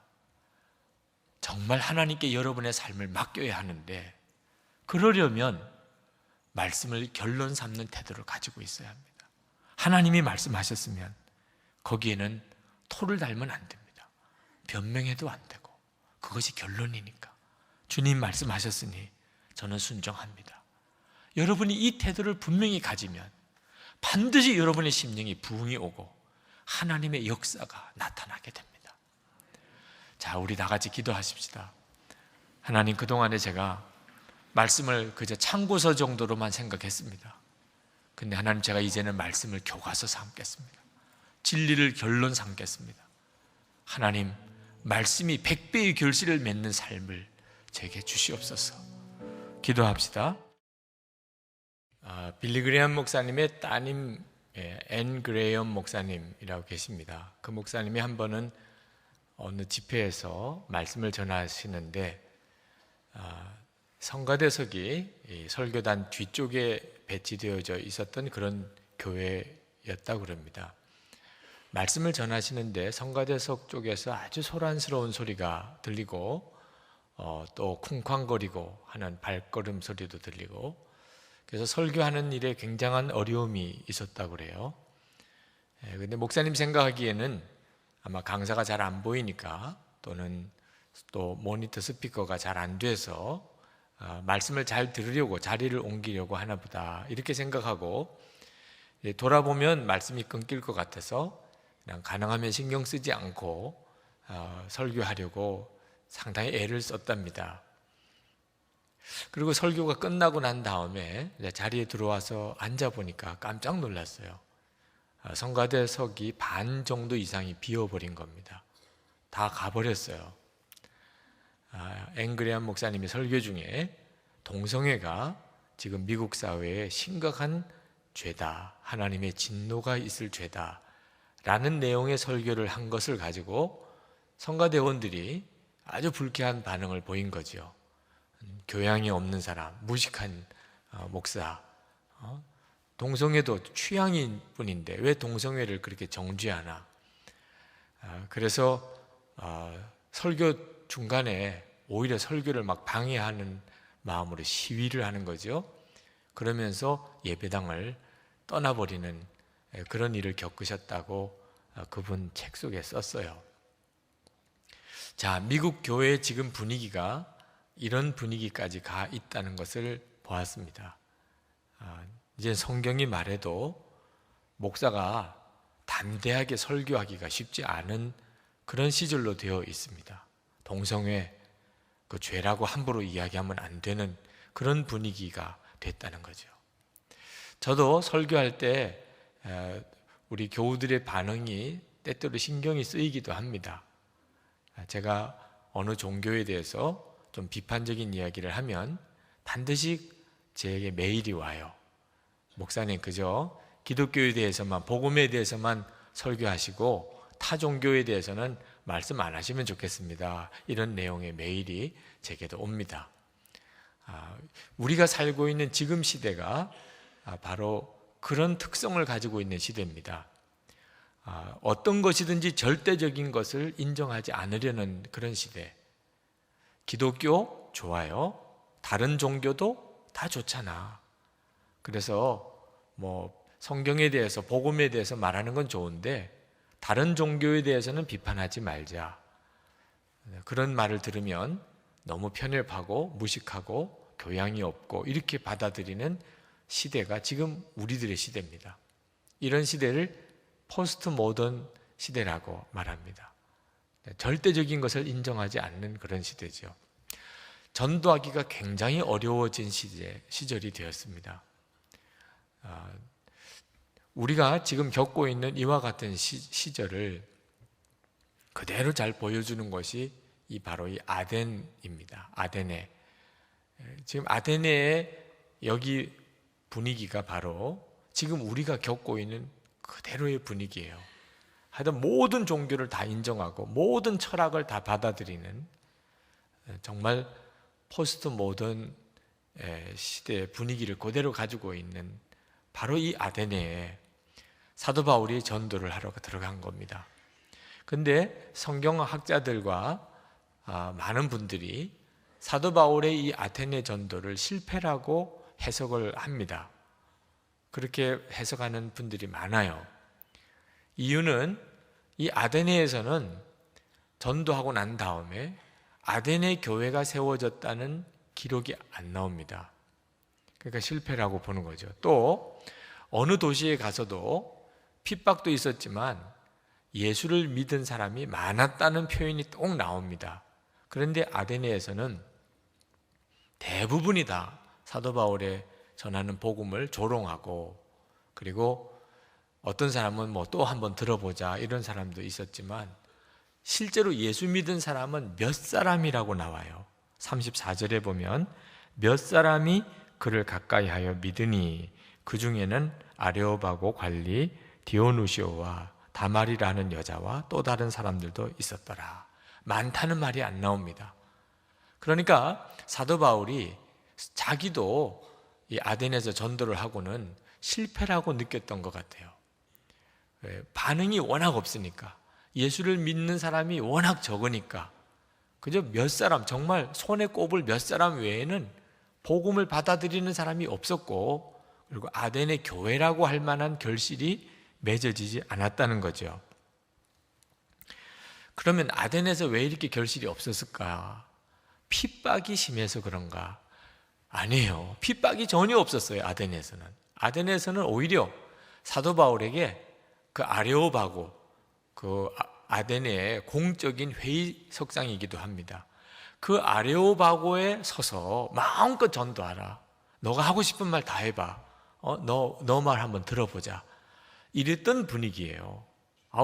정말 하나님께 여러분의 삶을 맡겨야 하는데, 그러려면 말씀을 결론 삼는 태도를 가지고 있어야 합니다. 하나님이 말씀하셨으면 거기에는 토를 달면 안 됩니다. 변명해도 안 되고, 그것이 결론이니까. 주님 말씀하셨으니 저는 순종합니다. 여러분이 이 태도를 분명히 가지면 반드시 여러분의 심령이 부흥이 오고 하나님의 역사가 나타나게 됩니다. 자, 우리 다 같이 기도하십시다. 하나님, 그동안에 제가 말씀을 그저 참고서 정도로만 생각했습니다. 근데 하나님, 제가 이제는 말씀을 교과서 삼겠습니다. 진리를 결론 삼겠습니다. 하나님, 말씀이 100배의 결실을 맺는 삶을 제게 주시옵소서. 기도합시다. 빌리 그레이엄 목사님의 따님 앤 그레이엄 목사님이라고 계십니다. 그 목사님이 한 번은 어느 집회에서 말씀을 전하시는데 성가대석이 설교단 뒤쪽에 배치되어져 있었던 그런 교회였다고 그럽니다. 말씀을 전하시는데 성가대석 쪽에서 아주 소란스러운 소리가 들리고 또 쿵쾅거리고 하는 발걸음 소리도 들리고, 그래서 설교하는 일에 굉장한 어려움이 있었다고 그래요. 그런데 목사님 생각하기에는 아마 강사가 잘 안 보이니까, 또는 또 모니터 스피커가 잘 안 돼서 말씀을 잘 들으려고 자리를 옮기려고 하나 보다, 이렇게 생각하고 돌아보면 말씀이 끊길 것 같아서 그냥 가능하면 신경 쓰지 않고 설교하려고 상당히 애를 썼답니다. 그리고 설교가 끝나고 난 다음에 자리에 들어와서 앉아보니까 깜짝 놀랐어요. 성가대석이 반 정도 이상이 비어버린 겁니다. 다 가버렸어요. 앤 그레이엄 목사님의 설교 중에 동성애가 지금 미국 사회에 심각한 죄다, 하나님의 진노가 있을 죄다 라는 내용의 설교를 한 것을 가지고 성가대원들이 아주 불쾌한 반응을 보인 거죠. 교양이 없는 사람, 무식한 목사, 동성애도 취향인 뿐인데 왜 동성애를 그렇게 정죄하나. 그래서 설교 중간에 오히려 설교를 막 방해하는 마음으로 시위를 하는 거죠. 그러면서 예배당을 떠나버리는 그런 일을 겪으셨다고 그분 책 속에 썼어요. 자, 미국 교회의 지금 분위기가 이런 분위기까지 가 있다는 것을 보았습니다. 이제 성경이 말해도 목사가 담대하게 설교하기가 쉽지 않은 그런 시절로 되어 있습니다. 동성애, 그 죄라고 함부로 이야기하면 안 되는 그런 분위기가 됐다는 거죠. 저도 설교할 때 우리 교우들의 반응이 때때로 신경이 쓰이기도 합니다. 제가 어느 종교에 대해서 좀 비판적인 이야기를 하면 반드시 제게 메일이 와요. 목사님, 그저 기독교에 대해서만, 복음에 대해서만 설교하시고 타 종교에 대해서는 말씀 안 하시면 좋겠습니다. 이런 내용의 메일이 제게도 옵니다. 우리가 살고 있는 지금 시대가 바로 그런 특성을 가지고 있는 시대입니다. 어떤 것이든지 절대적인 것을 인정하지 않으려는 그런 시대. 기독교 좋아요. 다른 종교도 다 좋잖아. 그래서 성경에 대해서, 복음에 대해서 말하는 건 좋은데 다른 종교에 대해서는 비판하지 말자. 그런 말을 들으면 너무 편협하고 무식하고 교양이 없고 이렇게 받아들이는 시대가 지금 우리들의 시대입니다. 이런 시대를 포스트 모던 시대라고 말합니다. 절대적인 것을 인정하지 않는 그런 시대죠. 전도하기가 굉장히 어려워진 시절이 되었습니다. 우리가 지금 겪고 있는 이와 같은 시절을 그대로 잘 보여주는 것이 바로 이 아덴입니다. 아데네. 지금 아데네의 여기 분위기가 바로 지금 우리가 겪고 있는 그대로의 분위기예요. 하여튼 모든 종교를 다 인정하고 모든 철학을 다 받아들이는 정말 포스트 모던 시대의 분위기를 그대로 가지고 있는 바로 이 아데네에 사도 바울이 전도를 하러 들어간 겁니다. 근데 성경학자들과 많은 분들이 사도 바울의 이 아테네 전도를 실패라고 해석을 합니다. 그렇게 해석하는 분들이 많아요. 이유는 이 아테네에서는 전도하고 난 다음에 아테네 교회가 세워졌다는 기록이 안 나옵니다. 그러니까 실패라고 보는 거죠. 또 어느 도시에 가서도 핍박도 있었지만 예수를 믿은 사람이 많았다는 표현이 꼭 나옵니다. 그런데 아테네에서는 대부분이 다 사도 바울의 전하는 복음을 조롱하고, 그리고 어떤 사람은 뭐 또 한번 들어보자 이런 사람도 있었지만 실제로 예수 믿은 사람은 몇 사람이라고 나와요. 34절에 보면 몇 사람이 그를 가까이 하여 믿으니 그 중에는 아레오바고 관리 디오누시오와 다말이라는 여자와 또 다른 사람들도 있었더라. 많다는 말이 안 나옵니다. 그러니까 사도 바울이 자기도 이 아덴에서 전도를 하고는 실패라고 느꼈던 것 같아요. 반응이 워낙 없으니까, 예수를 믿는 사람이 워낙 적으니까, 그저 몇 사람, 정말 손에 꼽을 몇 사람 외에는 복음을 받아들이는 사람이 없었고, 그리고 아덴의 교회라고 할 만한 결실이 맺어지지 않았다는 거죠. 그러면 아덴에서 왜 이렇게 결실이 없었을까? 핍박이 심해서 그런가? 아니에요. 핍박이 전혀 없었어요. 아덴에서는. 아덴에서는 오히려 사도 바울에게 그 아레오바고, 그 아데네의 공적인 회의석상이기도 합니다. 그 아레오바고에 서서 마음껏 전도하라. 너가 하고 싶은 말 다 해봐. 너 말 한번 들어보자. 이랬던 분위기예요.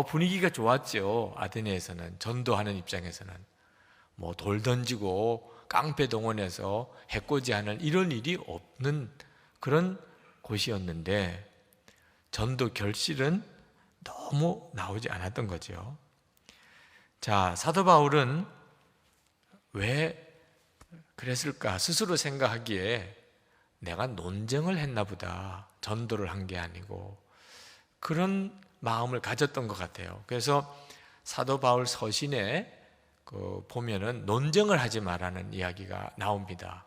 분위기가 좋았죠. 아데네에서는, 전도하는 입장에서는. 뭐 돌 던지고 깡패 동원해서 해코지하는 이런 일이 없는 그런 곳이었는데 전도 결실은 너무 나오지 않았던 거죠. 자, 사도 바울은 왜 그랬을까? 스스로 생각하기에 내가 논쟁을 했나 보다. 전도를 한 게 아니고. 그런 마음을 가졌던 것 같아요. 그래서 사도 바울 서신에 보면은 논쟁을 하지 말라는 이야기가 나옵니다.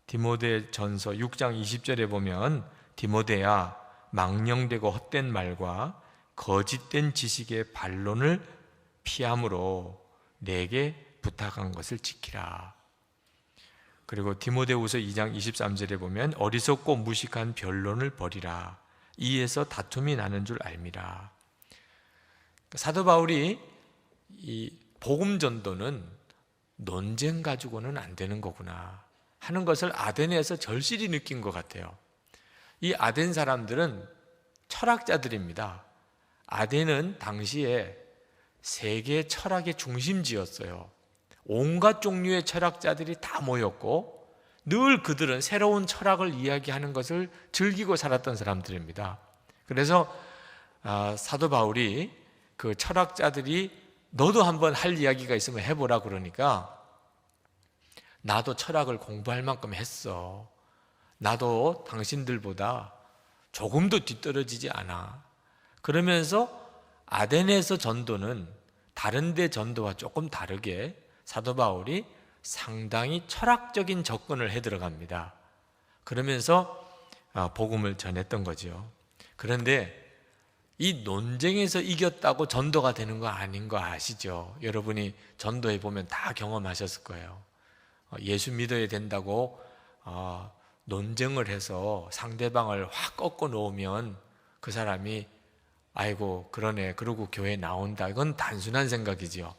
디모데 전서 6장 20절에 보면 디모데야, 망령되고 헛된 말과 거짓된 지식의 반론을 피함으로 내게 부탁한 것을 지키라. 그리고 디모데후서 2장 23절에 보면 어리석고 무식한 변론을 버리라. 이에서 다툼이 나는 줄 알미라. 사도 바울이 이 복음 전도는 논쟁 가지고는 안 되는 거구나 하는 것을 아덴에서 절실히 느낀 것 같아요. 이 아덴 사람들은 철학자들입니다. 아덴은 당시에 세계 철학의 중심지였어요. 온갖 종류의 철학자들이 다 모였고 늘 그들은 새로운 철학을 이야기하는 것을 즐기고 살았던 사람들입니다. 그래서 사도 바울이 그 철학자들이 너도 한번 할 이야기가 있으면 해보라 그러니까 나도 철학을 공부할 만큼 했어. 나도 당신들보다 조금도 뒤떨어지지 않아. 그러면서 아덴에서 전도는 다른 데 전도와 조금 다르게 사도 바울이 상당히 철학적인 접근을 해 들어갑니다. 그러면서 복음을 전했던 거죠. 그런데 이 논쟁에서 이겼다고 전도가 되는 거 아닌 거 아시죠? 여러분이 전도해 보면 다 경험하셨을 거예요. 예수 믿어야 된다고 논쟁을 해서 상대방을 확 꺾어 놓으면 그 사람이 아이고 그러네 그러고 교회 나온다. 이건 단순한 생각이지요.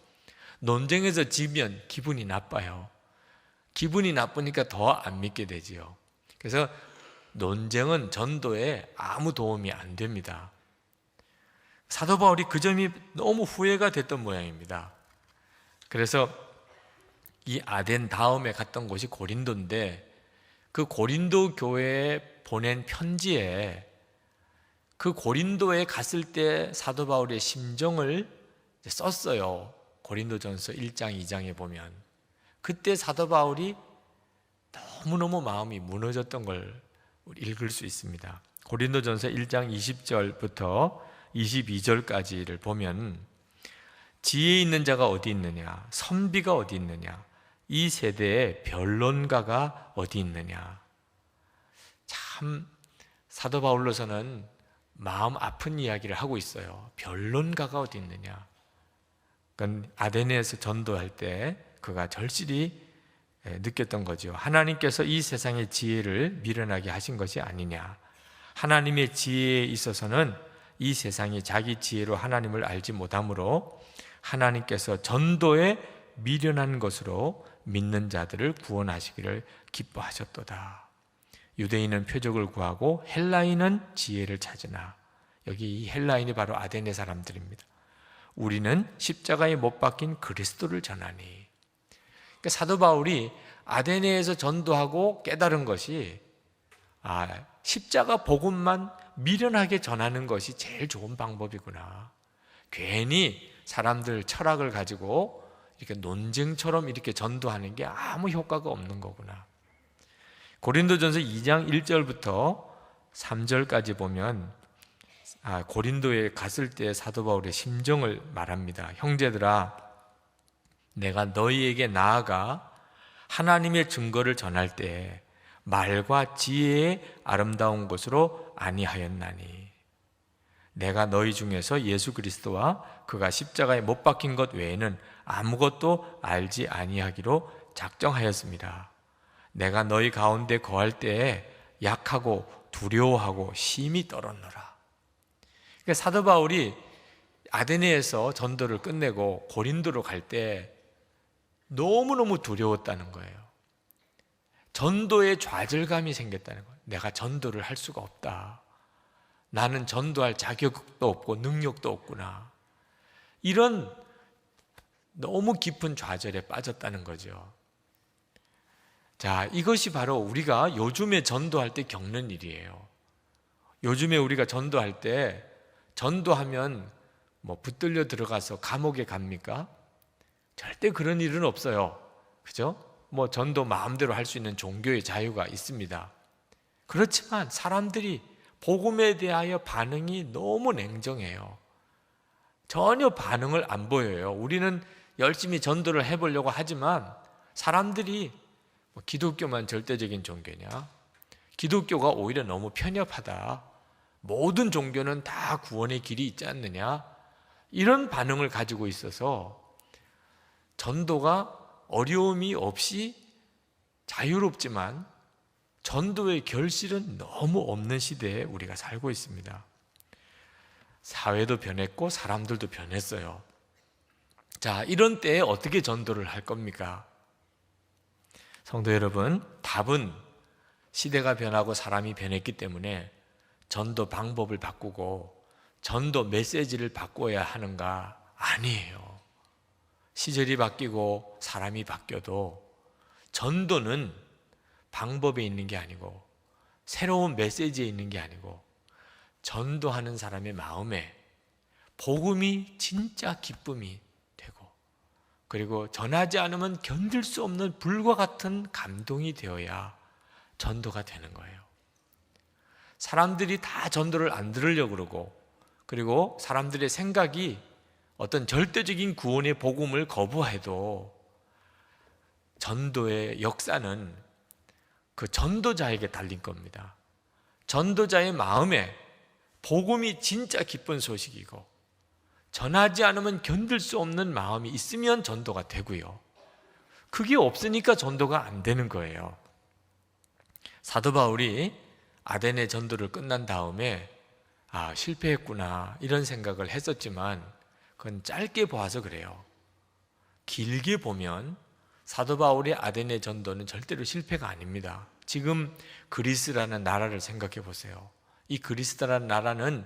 논쟁에서 지면 기분이 나빠요. 기분이 나쁘니까 더 안 믿게 되지요. 그래서 논쟁은 전도에 아무 도움이 안 됩니다. 사도 바울이 그 점이 너무 후회가 됐던 모양입니다. 그래서 이 아덴 다음에 갔던 곳이 고린도인데, 그 고린도 교회에 보낸 편지에 그 고린도에 갔을 때 사도 바울의 심정을 썼어요. 고린도전서 1장 2장에 보면 그때 사도 바울이 너무너무 마음이 무너졌던 걸 읽을 수 있습니다. 고린도전서 1장 20절부터 22절까지를 보면 지혜 있는 자가 어디 있느냐, 선비가 어디 있느냐, 이 세대에 변론가가 어디 있느냐. 참 사도 바울로서는 마음 아픈 이야기를 하고 있어요. 변론가가 어디 있느냐. 그건 아데네에서 전도할 때 그가 절실히 느꼈던 거죠. 하나님께서 이 세상의 지혜를 미련하게 하신 것이 아니냐. 하나님의 지혜에 있어서는 이 세상이 자기 지혜로 하나님을 알지 못하므로 하나님께서 전도에 미련한 것으로 믿는 자들을 구원하시기를 기뻐하셨도다. 유대인은 표적을 구하고 헬라인은 지혜를 찾으나, 여기 이 헬라인이 바로 아데네 사람들입니다. 우리는 십자가에 못 박힌 그리스도를 전하니. 그러니까 사도 바울이 아데네에서 전도하고 깨달은 것이 십자가 복음만 미련하게 전하는 것이 제일 좋은 방법이구나. 괜히 사람들 철학을 가지고 이렇게 논쟁처럼 이렇게 전도하는 게 아무 효과가 없는 거구나. 고린도전서 2장 1절부터 3절까지 보면 고린도에 갔을 때 사도 바울의 심정을 말합니다. 형제들아, 내가 너희에게 나아가 하나님의 증거를 전할 때 말과 지혜의 아름다운 것으로 아니하였나니, 내가 너희 중에서 예수 그리스도와 그가 십자가에 못 박힌 것 외에는 아무것도 알지 아니하기로 작정하였습니다. 내가 너희 가운데 거할 때에 약하고 두려워하고 심히 떨었노라. 그러니까 사도 바울이 아데네에서 전도를 끝내고 고린도로 갈 때 너무너무 두려웠다는 거예요. 전도에 좌절감이 생겼다는 거예요. 내가 전도를 할 수가 없다. 나는 전도할 자격도 없고 능력도 없구나. 이런 너무 깊은 좌절에 빠졌다는 거죠. 자, 이것이 바로 우리가 요즘에 전도할 때 겪는 일이에요. 요즘에 우리가 전도할 때 전도하면 붙들려 들어가서 감옥에 갑니까? 절대 그런 일은 없어요. 그죠? 전도 마음대로 할 수 있는 종교의 자유가 있습니다. 그렇지만 사람들이 복음에 대하여 반응이 너무 냉정해요. 전혀 반응을 안 보여요. 우리는 열심히 전도를 해보려고 하지만 사람들이 기독교만 절대적인 종교냐? 기독교가 오히려 너무 편협하다. 모든 종교는 다 구원의 길이 있지 않느냐? 이런 반응을 가지고 있어서 전도가 어려움이 없이 자유롭지만 전도의 결실은 너무 없는 시대에 우리가 살고 있습니다. 사회도 변했고 사람들도 변했어요. 자, 이런 때에 어떻게 전도를 할 겁니까? 성도 여러분, 답은 시대가 변하고 사람이 변했기 때문에 전도 방법을 바꾸고 전도 메시지를 바꿔야 하는가? 아니에요. 시절이 바뀌고 사람이 바뀌어도 전도는 방법에 있는 게 아니고 새로운 메시지에 있는 게 아니고 전도하는 사람의 마음에 복음이 진짜 기쁨이 되고, 그리고 전하지 않으면 견딜 수 없는 불과 같은 감동이 되어야 전도가 되는 거예요. 사람들이 다 전도를 안 들으려고 그러고, 그리고 사람들의 생각이 어떤 절대적인 구원의 복음을 거부해도 전도의 역사는 그 전도자에게 달린 겁니다. 전도자의 마음에 복음이 진짜 기쁜 소식이고 전하지 않으면 견딜 수 없는 마음이 있으면 전도가 되고요. 그게 없으니까 전도가 안 되는 거예요. 사도 바울이 아데네 전도를 끝난 다음에 실패했구나 이런 생각을 했었지만 그건 짧게 봐서 그래요. 길게 보면 사도 바울의 아데네 전도는 절대로 실패가 아닙니다. 지금 그리스라는 나라를 생각해 보세요. 이 그리스라는 나라는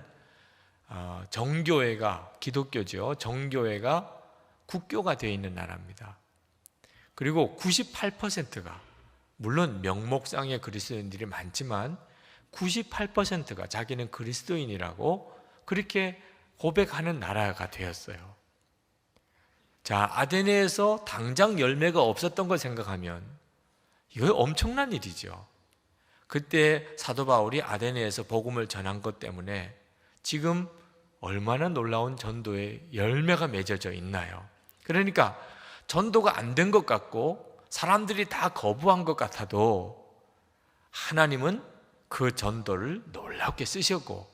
정교회가, 기독교죠, 정교회가 국교가 되어 있는 나라입니다. 그리고 98%가, 물론 명목상의 그리스도인들이 많지만 98%가 자기는 그리스도인이라고 그렇게 고백하는 나라가 되었어요. 자, 아데네에서 당장 열매가 없었던 걸 생각하면 이거 엄청난 일이죠. 그때 사도 바울이 아데네에서 복음을 전한 것 때문에 지금 얼마나 놀라운 전도의 열매가 맺어져 있나요? 그러니까 전도가 안 된 것 같고 사람들이 다 거부한 것 같아도 하나님은 그 전도를 놀랍게 쓰셨고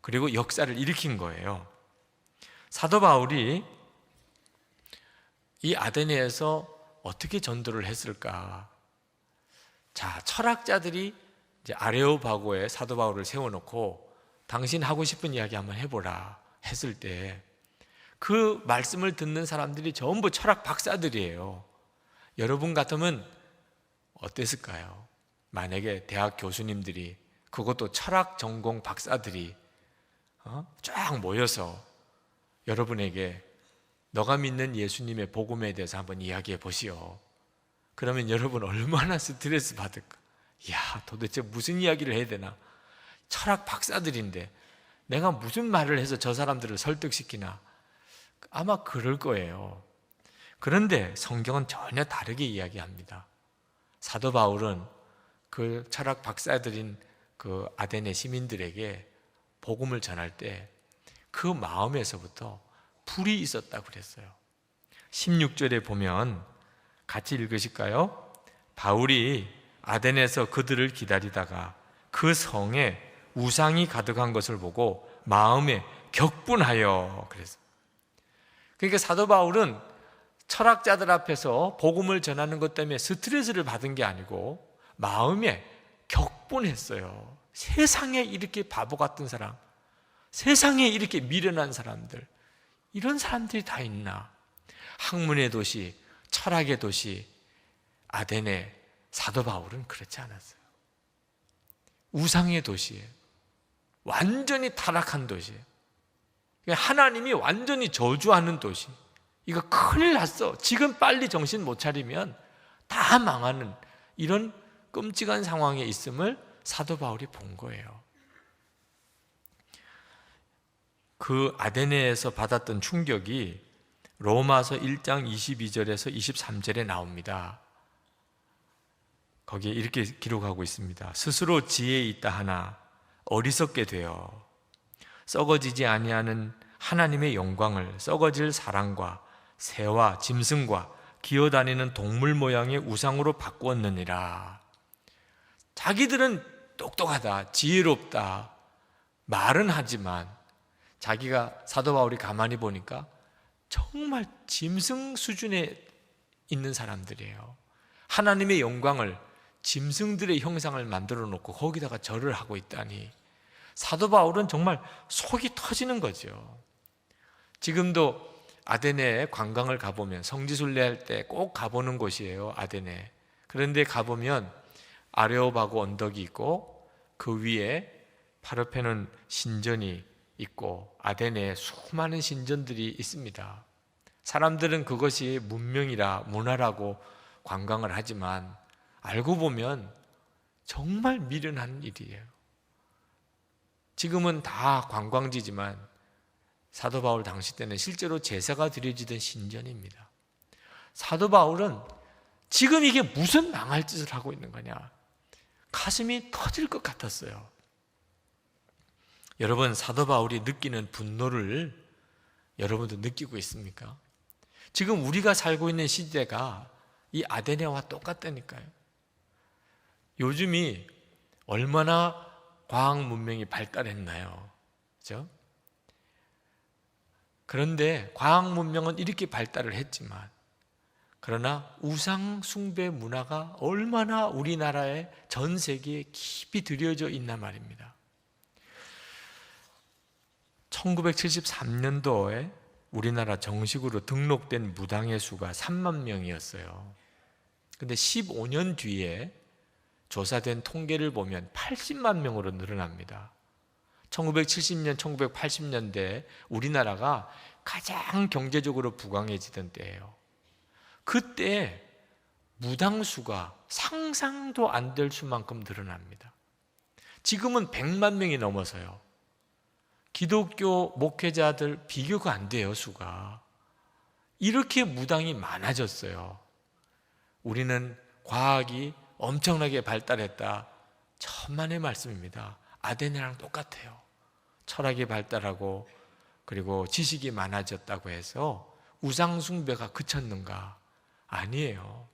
그리고 역사를 일으킨 거예요. 사도 바울이 이 아데네에서 어떻게 전도를 했을까? 자, 철학자들이 이제 아레오바고에 사도 바울을 세워놓고 당신 하고 싶은 이야기 한번 해보라 했을 때 그 말씀을 듣는 사람들이 전부 철학 박사들이에요. 여러분 같으면 어땠을까요? 만약에 대학 교수님들이, 그것도 철학 전공 박사들이 쫙 모여서 여러분에게 너가 믿는 예수님의 복음에 대해서 한번 이야기해 보시오. 그러면 여러분 얼마나 스트레스 받을까? 야, 도대체 무슨 이야기를 해야 되나? 철학 박사들인데 내가 무슨 말을 해서 저 사람들을 설득시키나? 아마 그럴 거예요. 그런데 성경은 전혀 다르게 이야기합니다. 사도 바울은 그 철학 박사들인 그 아데네 시민들에게 복음을 전할 때 그 마음에서부터 불이 있었다고 그랬어요. 16절에 보면 같이 읽으실까요? 바울이 아덴에서 그들을 기다리다가 그 성에 우상이 가득한 것을 보고 마음에 격분하여 그랬어요. 그러니까 사도 바울은 철학자들 앞에서 복음을 전하는 것 때문에 스트레스를 받은 게 아니고 마음에 격분했어요. 세상에 이렇게 바보 같은 사람, 세상에 이렇게 미련한 사람들, 이런 사람들이 다 있나? 학문의 도시, 철학의 도시 아데네, 사도 바울은 그렇지 않았어요. 우상의 도시예요. 완전히 타락한 도시예요. 하나님이 완전히 저주하는 도시. 이거 큰일 났어. 지금 빨리 정신 못 차리면 다 망하는 이런 끔찍한 상황에 있음을 사도 바울이 본 거예요. 그 아데네에서 받았던 충격이 로마서 1장 22절에서 23절에 나옵니다. 거기에 이렇게 기록하고 있습니다. 스스로 지혜 있다 하나 어리석게 되어 썩어지지 아니하는 하나님의 영광을 썩어질 사랑과 새와 짐승과 기어다니는 동물 모양의 우상으로 바꾸었느니라. 자기들은 똑똑하다, 지혜롭다 말은 하지만 자기가 사도 바울이 가만히 보니까 정말 짐승 수준에 있는 사람들이에요. 하나님의 영광을 짐승들의 형상을 만들어 놓고 거기다가 절을 하고 있다니 사도 바울은 정말 속이 터지는 거죠. 지금도 아데네에 관광을 가보면 성지순례 할 때 꼭 가보는 곳이에요. 아데네. 그런데 가보면 아레오바고 언덕이 있고 그 위에 파르페논 신전이 있고 아데네에 수많은 신전들이 있습니다. 사람들은 그것이 문명이라 문화라고 관광을 하지만 알고 보면 정말 미련한 일이에요. 지금은 다 관광지지만 사도 바울 당시 때는 실제로 제사가 드려지던 신전입니다. 사도 바울은 지금 이게 무슨 망할 짓을 하고 있는 거냐, 가슴이 터질 것 같았어요. 여러분, 사도 바울이 느끼는 분노를 여러분도 느끼고 있습니까? 지금 우리가 살고 있는 시대가 이 아데네와 똑같다니까요. 요즘이 얼마나 과학 문명이 발달했나요? 그렇죠? 그런데 과학 문명은 이렇게 발달을 했지만 그러나 우상 숭배 문화가 얼마나 우리나라의 전 세계에 깊이 들여져 있나 말입니다. 1973년도에 우리나라 정식으로 등록된 무당의 수가 3만 명이었어요. 근데 15년 뒤에 조사된 통계를 보면 80만 명으로 늘어납니다. 1970년, 1980년대 우리나라가 가장 경제적으로 부강해지던 때예요. 그때 무당수가 상상도 안 될 수만큼 늘어납니다. 지금은 100만 명이 넘어서요. 기독교 목회자들 비교가 안 돼요, 수가. 이렇게 무당이 많아졌어요. 우리는 과학이 엄청나게 발달했다. 천만의 말씀입니다. 아데네랑 똑같아요. 철학이 발달하고 그리고 지식이 많아졌다고 해서 우상 숭배가 그쳤는가? 아니에요.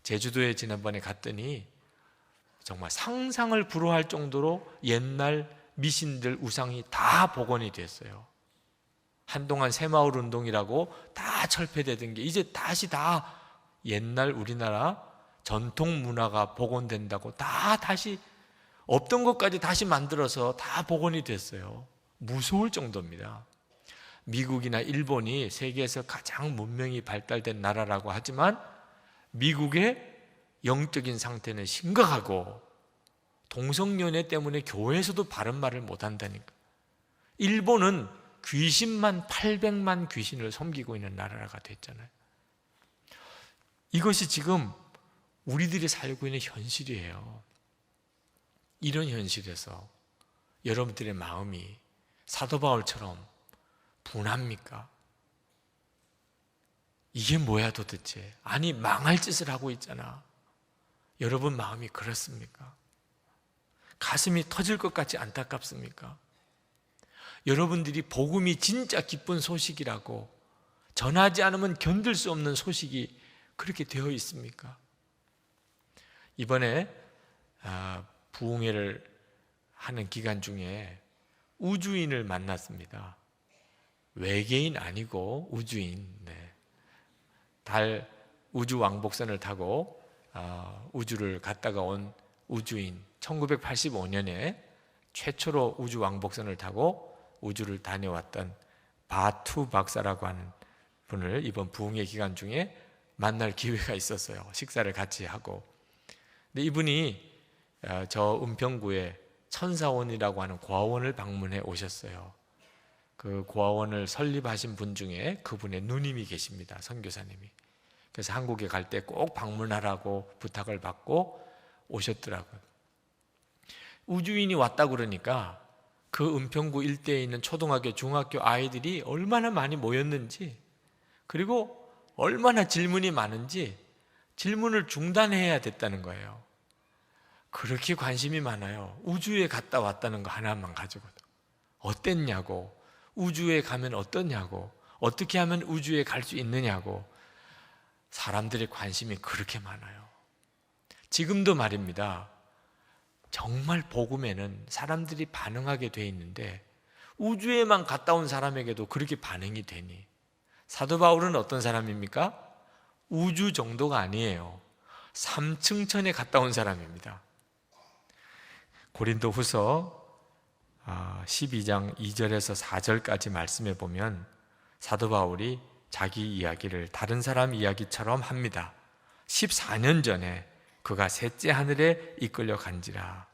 제주도에 지난번에 갔더니 정말 상상을 불허할 정도로 옛날 미신들 우상이 다 복원이 됐어요. 한동안 새마을 운동이라고 다 철폐되던 게 이제 다시 다 옛날 우리나라 전통 문화가 복원된다고 다시 없던 것까지 다시 만들어서 다 복원이 됐어요. 무서울 정도입니다. 미국이나 일본이 세계에서 가장 문명이 발달된 나라라고 하지만 미국의 영적인 상태는 심각하고 동성연애 때문에 교회에서도 바른 말을 못한다니까. 일본은 귀신만 800만 귀신을 섬기고 있는 나라가 됐잖아요. 이것이 지금 우리들이 살고 있는 현실이에요. 이런 현실에서 여러분들의 마음이 사도 바울처럼 분합니까? 이게 뭐야 도대체? 아니 망할 짓을 하고 있잖아. 여러분 마음이 그렇습니까? 가슴이 터질 것 같이 안타깝습니까? 여러분들이 복음이 진짜 기쁜 소식이라고 전하지 않으면 견딜 수 없는 소식이 그렇게 되어 있습니까? 이번에 부흥회를 하는 기간 중에 우주인을 만났습니다. 외계인 아니고 우주인. 달 우주 왕복선을 타고 우주를 갔다가 온 우주인. 1985년에 최초로 우주 왕복선을 타고 우주를 다녀왔던 바투 박사라고 하는 분을 이번 부흥회 기간 중에 만날 기회가 있었어요. 식사를 같이 하고. 근데 이분이 저 은평구에 천사원이라고 하는 고아원을 방문해 오셨어요. 그 고아원을 설립하신 분 중에 그분의 누님이 계십니다. 선교사님이. 그래서 한국에 갈 때 꼭 방문하라고 부탁을 받고 오셨더라고요. 우주인이 왔다 그러니까 그 은평구 일대에 있는 초등학교, 중학교 아이들이 얼마나 많이 모였는지, 그리고 얼마나 질문이 많은지 질문을 중단해야 됐다는 거예요. 그렇게 관심이 많아요. 우주에 갔다 왔다는 거 하나만 가지고도. 어땠냐고, 우주에 가면 어떠냐고, 어떻게 하면 우주에 갈 수 있느냐고. 사람들의 관심이 그렇게 많아요. 지금도 말입니다. 정말 복음에는 사람들이 반응하게 돼 있는데 우주에만 갔다 온 사람에게도 그렇게 반응이 되니, 사도 바울은 어떤 사람입니까? 우주 정도가 아니에요. 3층천에 갔다 온 사람입니다. 고린도 후서 12장 2절에서 4절까지 말씀해 보면 사도 바울이 자기 이야기를 다른 사람 이야기처럼 합니다. 14년 전에 그가 셋째 하늘에 이끌려 간지라.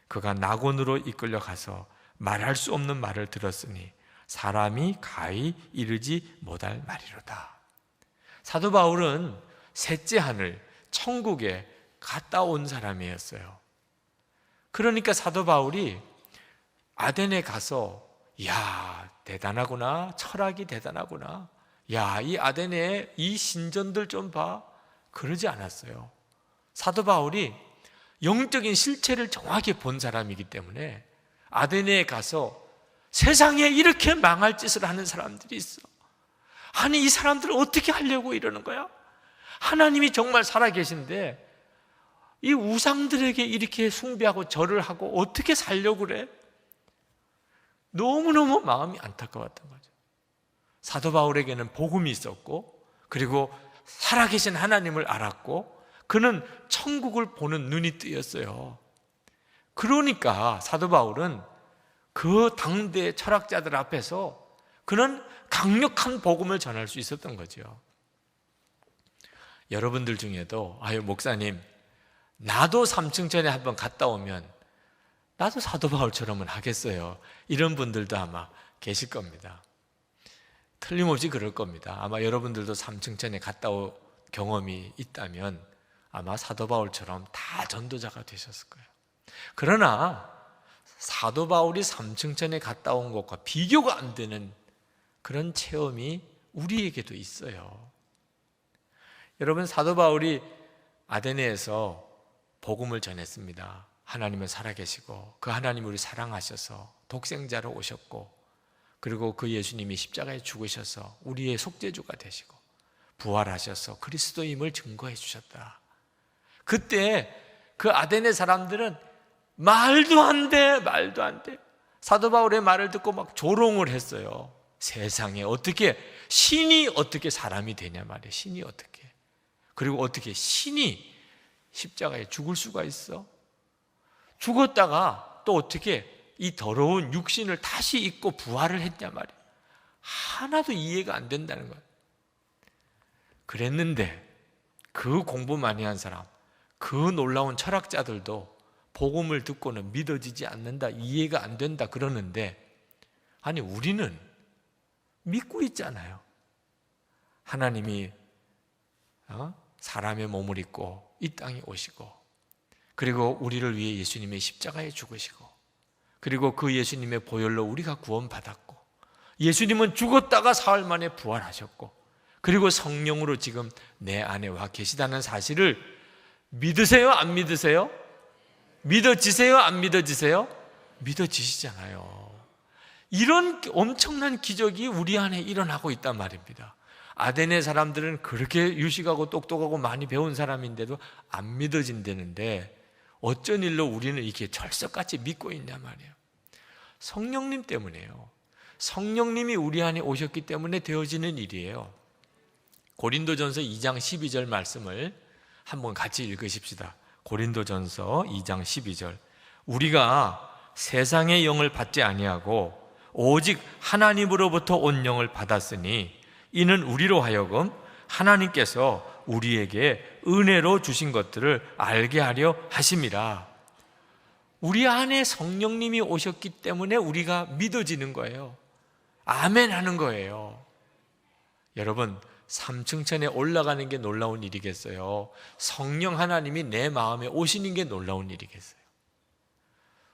그가 낙원으로 이끌려 가서 말할 수 없는 말을 들었으니 사람이 가히 이르지 못할 말이로다. 사도 바울은 셋째 하늘, 천국에 갔다 온 사람이었어요. 그러니까 사도 바울이 아덴에 가서 야, 대단하구나. 철학이 대단하구나. 야, 이 아덴의 이 신전들 좀 봐. 그러지 않았어요. 사도 바울이 영적인 실체를 정확히 본 사람이기 때문에 아데네에 가서 세상에 이렇게 망할 짓을 하는 사람들이 있어. 아니 이 사람들을 어떻게 하려고 이러는 거야? 하나님이 정말 살아계신데 이 우상들에게 이렇게 숭배하고 절을 하고 어떻게 살려고 그래? 너무너무 마음이 안타까웠던 거죠. 사도 바울에게는 복음이 있었고 그리고 살아계신 하나님을 알았고 그는 천국을 보는 눈이 뜨였어요. 그러니까 사도 바울은 그 당대 철학자들 앞에서 그는 강력한 복음을 전할 수 있었던 거죠. 여러분들 중에도 아유 목사님 나도 3층천에 한번 갔다 오면 나도 사도 바울처럼은 하겠어요. 이런 분들도 아마 계실 겁니다. 틀림없이 그럴 겁니다. 아마 여러분들도 3층천에 갔다 올 경험이 있다면 아마 사도 바울처럼 다 전도자가 되셨을 거예요. 그러나 사도 바울이 삼층천에 갔다 온 것과 비교가 안 되는 그런 체험이 우리에게도 있어요. 여러분, 사도 바울이 아데네에서 복음을 전했습니다. 하나님은 살아계시고 그 하나님이 우리 사랑하셔서 독생자로 오셨고, 그리고 그 예수님이 십자가에 죽으셔서 우리의 속죄주가 되시고 부활하셔서 그리스도임을 증거해 주셨다. 그때 그 아데네 사람들은 말도 안 돼, 말도 안 돼. 사도 바울의 말을 듣고 막 조롱을 했어요. 세상에 어떻게 신이 어떻게 사람이 되냐 말이에요. 신이 어떻게. 그리고 어떻게 신이 십자가에 죽을 수가 있어? 죽었다가 또 어떻게 이 더러운 육신을 다시 입고 부활을 했냐 말이에요. 하나도 이해가 안 된다는 거예요. 그랬는데 그 공부 많이 한 사람, 그 놀라운 철학자들도 복음을 듣고는 믿어지지 않는다, 이해가 안 된다 그러는데, 아니 우리는 믿고 있잖아요. 하나님이 사람의 몸을 입고 이 땅에 오시고, 그리고 우리를 위해 예수님의 십자가에 죽으시고, 그리고 그 예수님의 보혈로 우리가 구원받았고, 예수님은 죽었다가 사흘 만에 부활하셨고, 그리고 성령으로 지금 내 안에 와 계시다는 사실을 믿으세요? 안 믿으세요? 믿어지세요? 안 믿어지세요? 믿어지시잖아요. 이런 엄청난 기적이 우리 안에 일어나고 있단 말입니다. 아데네 사람들은 그렇게 유식하고 똑똑하고 많이 배운 사람인데도 안 믿어진다는데 어쩐 일로 우리는 이렇게 철석같이 믿고 있냐 말이에요. 성령님 때문이에요. 성령님이 우리 안에 오셨기 때문에 되어지는 일이에요. 고린도전서 2장 12절 말씀을 한번 같이 읽으십시다. 고린도전서 2장 12절. 우리가 세상의 영을 받지 아니하고 오직 하나님으로부터 온 영을 받았으니 이는 우리로 하여금 하나님께서 우리에게 은혜로 주신 것들을 알게 하려 하심이라. 우리 안에 성령님이 오셨기 때문에 우리가 믿어지는 거예요. 아멘 하는 거예요. 여러분, 삼층천에 올라가는 게 놀라운 일이겠어요? 성령 하나님이 내 마음에 오시는 게 놀라운 일이겠어요?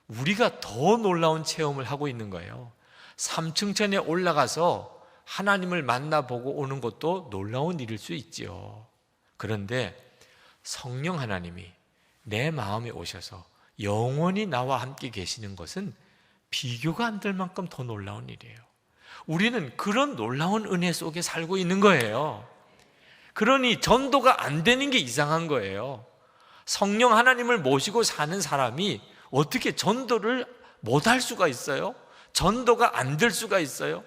우리가 더 놀라운 체험을 하고 있는 거예요. 삼층천에 올라가서 하나님을 만나보고 오는 것도 놀라운 일일 수 있지요. 그런데 성령 하나님이 내 마음에 오셔서 영원히 나와 함께 계시는 것은 비교가 안 될 만큼 더 놀라운 일이에요. 우리는 그런 놀라운 은혜 속에 살고 있는 거예요. 그러니 전도가 안 되는 게 이상한 거예요. 성령 하나님을 모시고 사는 사람이 어떻게 전도를 못할 수가 있어요? 전도가 안 될 수가 있어요?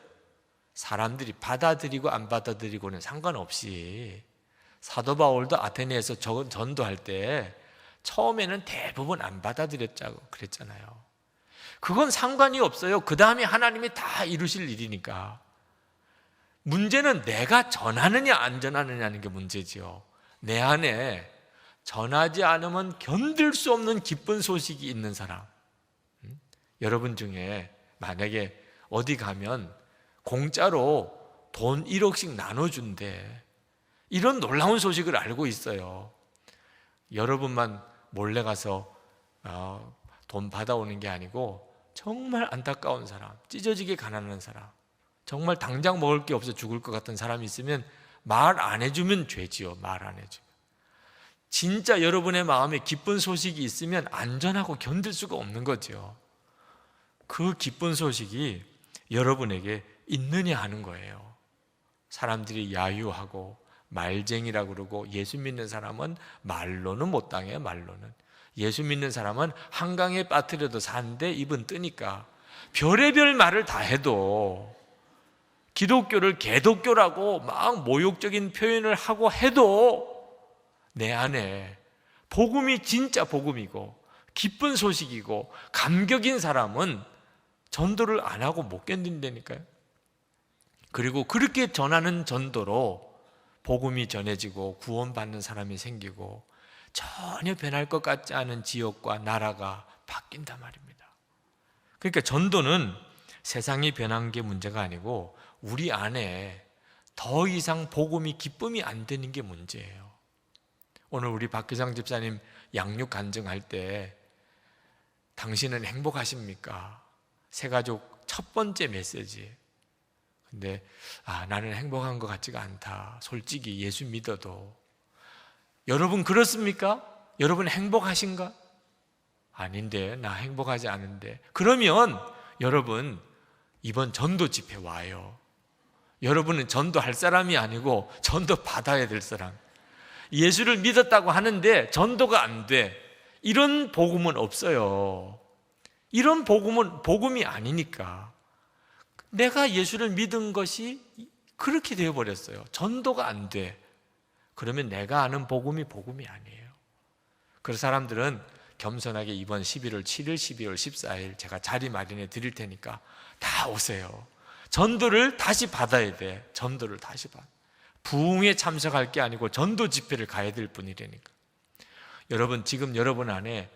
사람들이 받아들이고 안 받아들이고는 상관없이 사도 바울도 아테네에서 전도할 때 처음에는 대부분 안 받아들였다고 그랬잖아요. 그건 상관이 없어요. 그 다음에 하나님이 다 이루실 일이니까. 문제는 내가 전하느냐 안 전하느냐는 게 문제지요. 내 안에 전하지 않으면 견딜 수 없는 기쁜 소식이 있는 사람. 여러분 중에 만약에 어디 가면 공짜로 돈 1억씩 나눠준대. 이런 놀라운 소식을 알고 있어요. 여러분만 몰래 가서 돈 받아오는 게 아니고 정말 안타까운 사람, 찢어지게 가난한 사람, 정말 당장 먹을 게 없어 죽을 것 같은 사람이 있으면 말 안 해주면 죄지요. 말 안 해주면. 진짜 여러분의 마음에 기쁜 소식이 있으면 안전하고 견딜 수가 없는 거죠. 그 기쁜 소식이 여러분에게 있느냐 하는 거예요. 사람들이 야유하고 말쟁이라고 그러고 예수 믿는 사람은 말로는 못 당해요. 말로는. 예수 믿는 사람은 한강에 빠뜨려도 사는데 입은 뜨니까 별의별 말을 다 해도, 기독교를 개독교라고 막 모욕적인 표현을 하고 해도 내 안에 복음이 진짜 복음이고 기쁜 소식이고 감격인 사람은 전도를 안 하고 못 견딘다니까요. 그리고 그렇게 전하는 전도로 복음이 전해지고 구원받는 사람이 생기고 전혀 변할 것 같지 않은 지역과 나라가 바뀐단 말입니다. 그러니까 전도는 세상이 변한 게 문제가 아니고 우리 안에 더 이상 복음이 기쁨이 안 되는 게 문제예요. 오늘 우리 박기상 집사님 양육 간증할 때 당신은 행복하십니까? 새가족 첫 번째 메시지. 근데 나는 행복한 것 같지가 않다. 솔직히 예수 믿어도. 여러분 그렇습니까? 여러분 행복하신가? 아닌데, 나 행복하지 않은데. 그러면 여러분 이번 전도 집회 와요. 여러분은 전도할 사람이 아니고 전도 받아야 될 사람. 예수를 믿었다고 하는데 전도가 안 돼. 이런 복음은 없어요. 이런 복음은 복음이 아니니까. 내가 예수를 믿은 것이 그렇게 되어버렸어요. 전도가 안 돼. 그러면 내가 아는 복음이 복음이 아니에요. 그래서 사람들은 겸손하게 이번 11월 7일, 12월 14일 제가 자리 마련해 드릴 테니까 다 오세요. 전도를 다시 받아야 돼. 전도를 다시 받아. 부흥에 참석할 게 아니고 전도 집회를 가야 될 분이라니까. 여러분, 지금 여러분 안에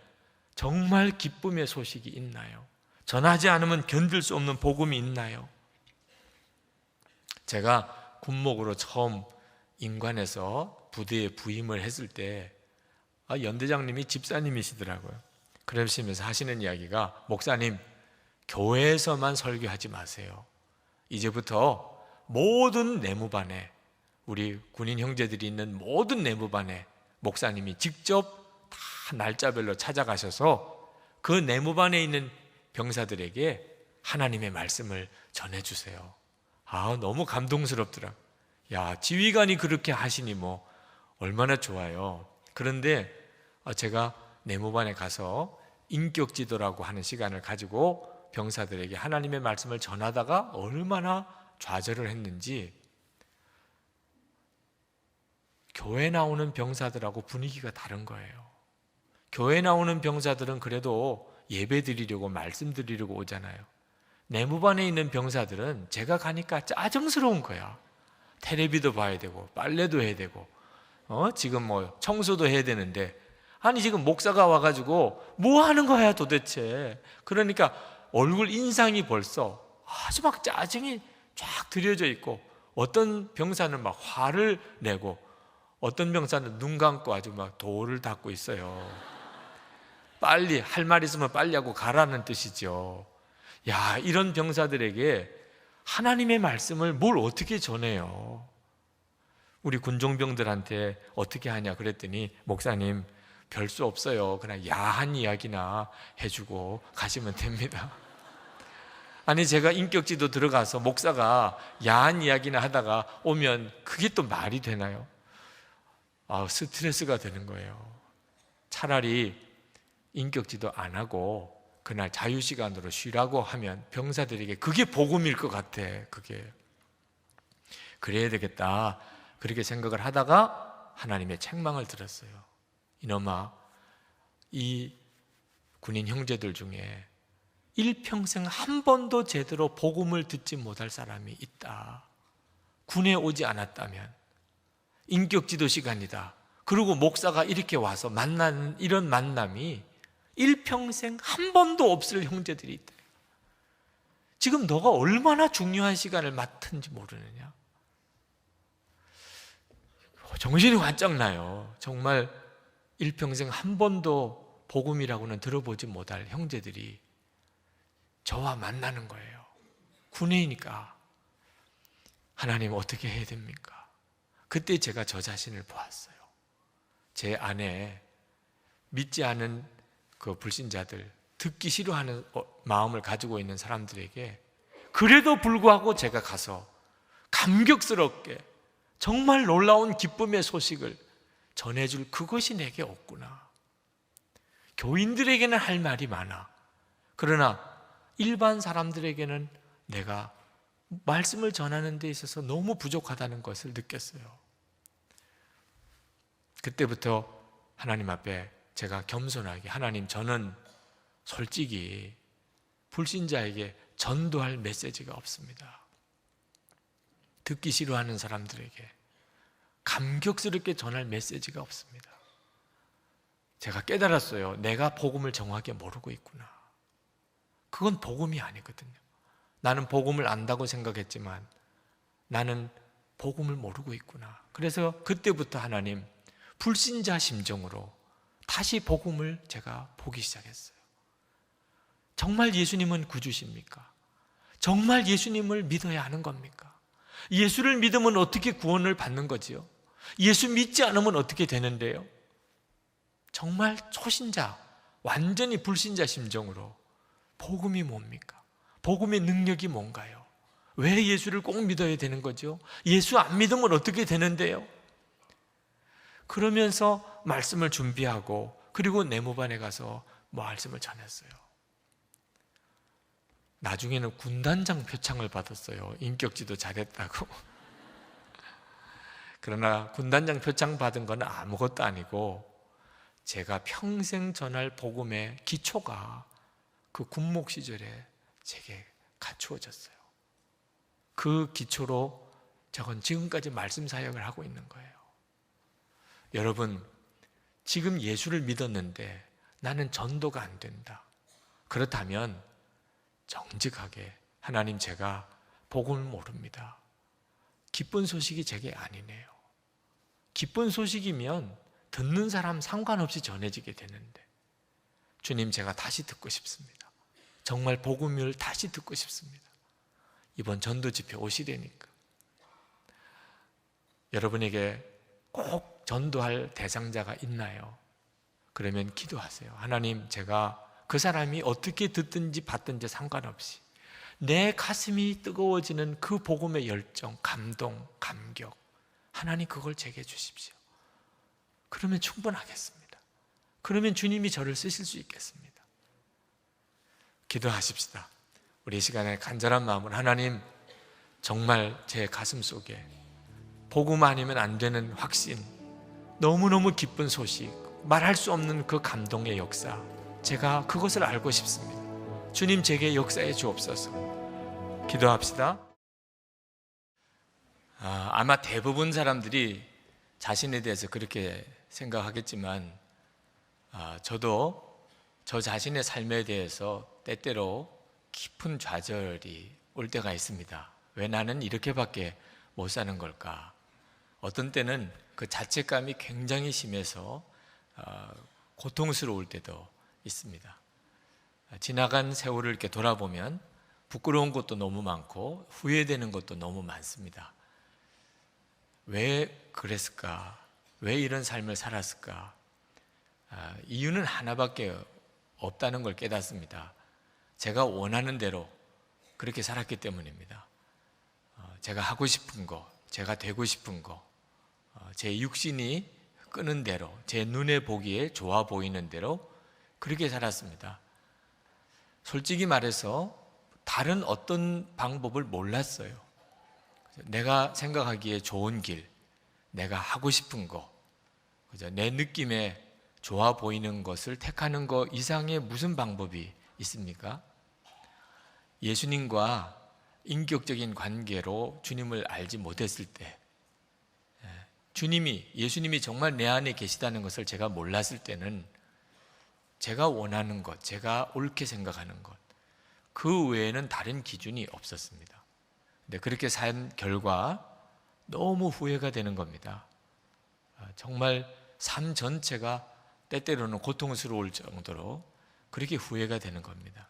정말 기쁨의 소식이 있나요? 전하지 않으면 견딜 수 없는 복음이 있나요? 제가 군목으로 처음 인관에서 부대에 부임을 했을 때 연대장님이 집사님이시더라고요. 그러시면서 하시는 이야기가, 목사님, 교회에서만 설교하지 마세요. 이제부터 모든 내무반에, 우리 군인 형제들이 있는 모든 내무반에 목사님이 직접 다 날짜별로 찾아가셔서 그 내무반에 있는 병사들에게 하나님의 말씀을 전해주세요. 너무 감동스럽더라. 야, 지휘관이 그렇게 하시니 뭐 얼마나 좋아요. 그런데 제가 내무반에 가서 인격지도라고 하는 시간을 가지고 병사들에게 하나님의 말씀을 전하다가 얼마나 좌절을 했는지, 교회 나오는 병사들하고 분위기가 다른 거예요. 교회 나오는 병사들은 그래도 예배 드리려고 말씀 드리려고 오잖아요. 내무반에 있는 병사들은 제가 가니까 짜증스러운 거야. 텔레비도 봐야 되고 빨래도 해야 되고 지금 뭐 청소도 해야 되는데, 아니 지금 목사가 와가지고 뭐 하는 거야 도대체. 그러니까 얼굴 인상이 벌써 아주 막 짜증이 쫙 들여져 있고, 어떤 병사는 막 화를 내고 어떤 병사는 눈 감고 아주 막 돌을 닦고 있어요. 빨리 할 말 있으면 빨리 하고 가라는 뜻이죠. 야, 이런 병사들에게 하나님의 말씀을 뭘 어떻게 전해요? 우리 군종병들한테 어떻게 하냐 그랬더니, 목사님 별 수 없어요. 그냥 야한 이야기나 해주고 가시면 됩니다. 아니 제가 인격지도 들어가서 목사가 야한 이야기나 하다가 오면 그게 또 말이 되나요? 스트레스가 되는 거예요. 차라리 인격지도 안 하고 그날 자유시간으로 쉬라고 하면 병사들에게 그게 복음일 것 같아. 그게 그래야 되겠다, 그렇게 생각을 하다가 하나님의 책망을 들었어요. 이놈아, 이 군인 형제들 중에 일평생 한 번도 제대로 복음을 듣지 못할 사람이 있다. 군에 오지 않았다면. 인격지도 시간이다. 그리고 목사가 이렇게 와서 만나는 이런 만남이 일평생 한 번도 없을 형제들이 있다. 지금 너가 얼마나 중요한 시간을 맡은지 모르느냐. 정신이 활짝 나요. 정말 일평생 한 번도 복음이라고는 들어보지 못할 형제들이 저와 만나는 거예요. 군인이니까. 하나님 어떻게 해야 됩니까? 그때 제가 저 자신을 보았어요. 제 안에 믿지 않은 그 불신자들, 듣기 싫어하는 마음을 가지고 있는 사람들에게 그래도 불구하고 제가 가서 감격스럽게 정말 놀라운 기쁨의 소식을 전해줄 그것이 내게 없구나. 교인들에게는 할 말이 많아. 그러나 일반 사람들에게는 내가 말씀을 전하는 데 있어서 너무 부족하다는 것을 느꼈어요. 그때부터 하나님 앞에 제가 겸손하게, 하나님, 저는 솔직히 불신자에게 전도할 메시지가 없습니다. 듣기 싫어하는 사람들에게 감격스럽게 전할 메시지가 없습니다. 제가 깨달았어요. 내가 복음을 정확하게 모르고 있구나. 그건 복음이 아니거든요. 나는 복음을 안다고 생각했지만 나는 복음을 모르고 있구나. 그래서 그때부터 하나님, 불신자 심정으로 다시 복음을 제가 보기 시작했어요. 정말 예수님은 구주십니까? 정말 예수님을 믿어야 하는 겁니까? 예수를 믿으면 어떻게 구원을 받는 거지요? 예수 믿지 않으면 어떻게 되는데요? 정말 초신자, 완전히 불신자 심정으로 복음이 뭡니까? 복음의 능력이 뭔가요? 왜 예수를 꼭 믿어야 되는 거죠? 예수 안 믿으면 어떻게 되는데요? 그러면서 말씀을 준비하고 그리고 네모반에 가서 말씀을 전했어요. 나중에는 군단장 표창을 받았어요. 인격지도 잘했다고. 그러나 군단장 표창 받은 건 아무것도 아니고 제가 평생 전할 복음의 기초가 그 군목 시절에 제게 갖추어졌어요. 그 기초로 저건 지금까지 말씀 사역을 하고 있는 거예요. 여러분, 지금 예수를 믿었는데 나는 전도가 안 된다. 그렇다면 정직하게 하나님, 제가 복음을 모릅니다. 기쁜 소식이 제게 아니네요. 기쁜 소식이면 듣는 사람 상관없이 전해지게 되는데, 주님, 제가 다시 듣고 싶습니다. 정말 복음을 다시 듣고 싶습니다. 이번 전도 집회 오시려니까 여러분에게 꼭 전도할 대상자가 있나요? 그러면 기도하세요. 하나님, 제가 그 사람이 어떻게 듣든지 받든지 상관없이 내 가슴이 뜨거워지는 그 복음의 열정, 감동, 감격, 하나님 그걸 제게 주십시오. 그러면 충분하겠습니다. 그러면 주님이 저를 쓰실 수 있겠습니다. 기도하십시다. 우리 이 시간에 간절한 마음으로, 하나님, 정말 제 가슴 속에 복음 아니면 안 되는 확신, 너무너무 기쁜 소식, 말할 수 없는 그 감동의 역사, 제가 그것을 알고 싶습니다. 주님, 제게 역사해 주옵소서. 기도합시다. 아마 대부분 사람들이 자신에 대해서 그렇게 생각하겠지만, 저도 저 자신의 삶에 대해서 때때로 깊은 좌절이 올 때가 있습니다. 왜 나는 이렇게밖에 못 사는 걸까? 어떤 때는 그 자책감이 굉장히 심해서 고통스러울 때도 있습니다. 지나간 세월을 이렇게 돌아보면 부끄러운 것도 너무 많고 후회되는 것도 너무 많습니다. 왜 그랬을까? 왜 이런 삶을 살았을까? 이유는 하나밖에 없다는 걸 깨닫습니다. 제가 원하는 대로 그렇게 살았기 때문입니다. 제가 하고 싶은 거, 제가 되고 싶은 거, 제 육신이 끄는 대로, 제 눈에 보기에 좋아 보이는 대로 그렇게 살았습니다. 솔직히 말해서 다른 어떤 방법을 몰랐어요. 내가 생각하기에 좋은 길, 내가 하고 싶은 거, 내 느낌에 좋아 보이는 것을 택하는 거 이상의 무슨 방법이 있습니까? 예수님과 인격적인 관계로 주님을 알지 못했을 때, 예수님이 정말 내 안에 계시다는 것을 제가 몰랐을 때는 제가 원하는 것, 제가 옳게 생각하는 것, 그 외에는 다른 기준이 없었습니다. 근데 그렇게 산 결과 너무 후회가 되는 겁니다. 정말 삶 전체가 때때로는 고통스러울 정도로 그렇게 후회가 되는 겁니다.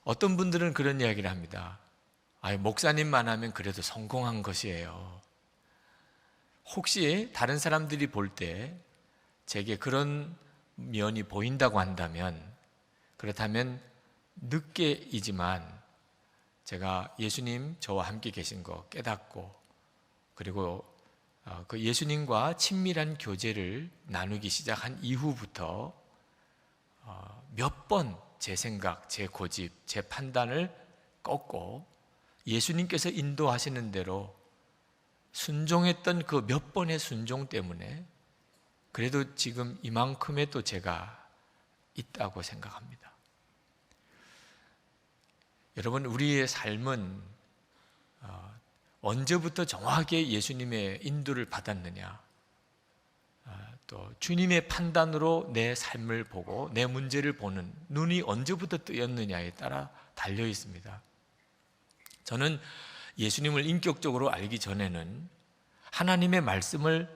어떤 분들은 그런 이야기를 합니다. 목사님만 하면 그래도 성공한 것이에요. 혹시 다른 사람들이 볼 때 제게 그런 면이 보인다고 한다면, 그렇다면 늦게이지만 제가 예수님 저와 함께 계신 거 깨닫고, 그리고 그 예수님과 친밀한 교제를 나누기 시작한 이후부터 몇 번 제 생각, 제 고집, 제 판단을 꺾고 예수님께서 인도하시는 대로 순종했던 그 몇 번의 순종 때문에 그래도 지금 이만큼의 또 제가 있다고 생각합니다. 여러분, 우리의 삶은 언제부터 정확하게 예수님의 인도를 받았느냐, 또 주님의 판단으로 내 삶을 보고 내 문제를 보는 눈이 언제부터 뜨였느냐에 따라 달려 있습니다. 저는 예수님을 인격적으로 알기 전에는 하나님의 말씀을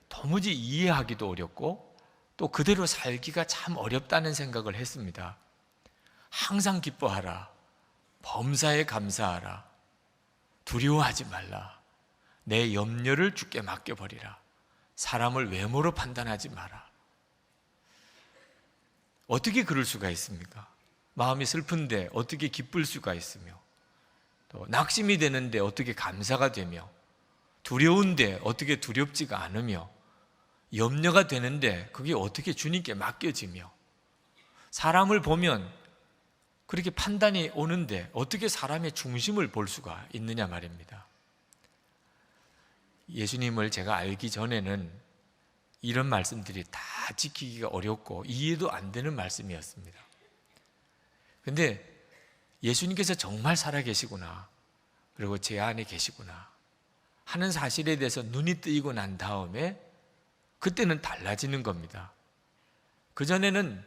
도무지 이해하기도 어렵고 또 그대로 살기가 참 어렵다는 생각을 했습니다. 항상 기뻐하라, 범사에 감사하라, 두려워하지 말라, 내 염려를 주께 맡겨버리라, 사람을 외모로 판단하지 마라. 어떻게 그럴 수가 있습니까? 마음이 슬픈데 어떻게 기쁠 수가 있으며, 또 낙심이 되는데 어떻게 감사가 되며, 두려운데 어떻게 두렵지가 않으며, 염려가 되는데 그게 어떻게 주님께 맡겨지며, 사람을 보면 그렇게 판단이 오는데 어떻게 사람의 중심을 볼 수가 있느냐 말입니다. 예수님을 제가 알기 전에는 이런 말씀들이 다 지키기가 어렵고 이해도 안 되는 말씀이었습니다. 근데 예수님께서 정말 살아계시구나, 그리고 제 안에 계시구나 하는 사실에 대해서 눈이 뜨이고 난 다음에 그때는 달라지는 겁니다. 그전에는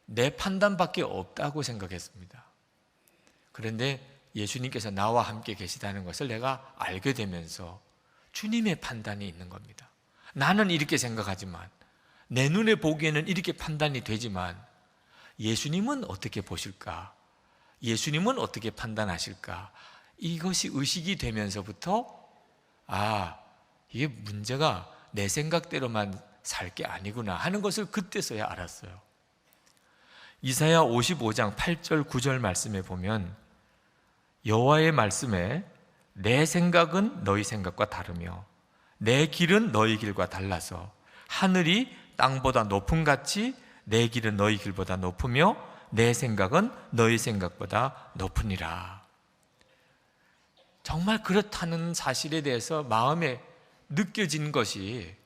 내 판단밖에 없다고 생각했습니다. 그런데 예수님께서 나와 함께 계시다는 것을 내가 알게 되면서 주님의 판단이 있는 겁니다. 나는 이렇게 생각하지만, 내 눈에 보기에는 이렇게 판단이 되지만 예수님은 어떻게 보실까? 예수님은 어떻게 판단하실까? 이것이 의식이 되면서부터 이게 문제가 내 생각대로만 살 게 아니구나 하는 것을 그때서야 알았어요. 이사야 55장 8절 9절 말씀에 보면 여호와의 말씀에 내 생각은 너희 생각과 다르며 내 길은 너희 길과 달라서 하늘이 땅보다 높음 같이 내 길은 너희 길보다 높으며 내 생각은 너희 생각보다 높으니라. 정말 그렇다는 사실에 대해서 마음에 느껴진 것이,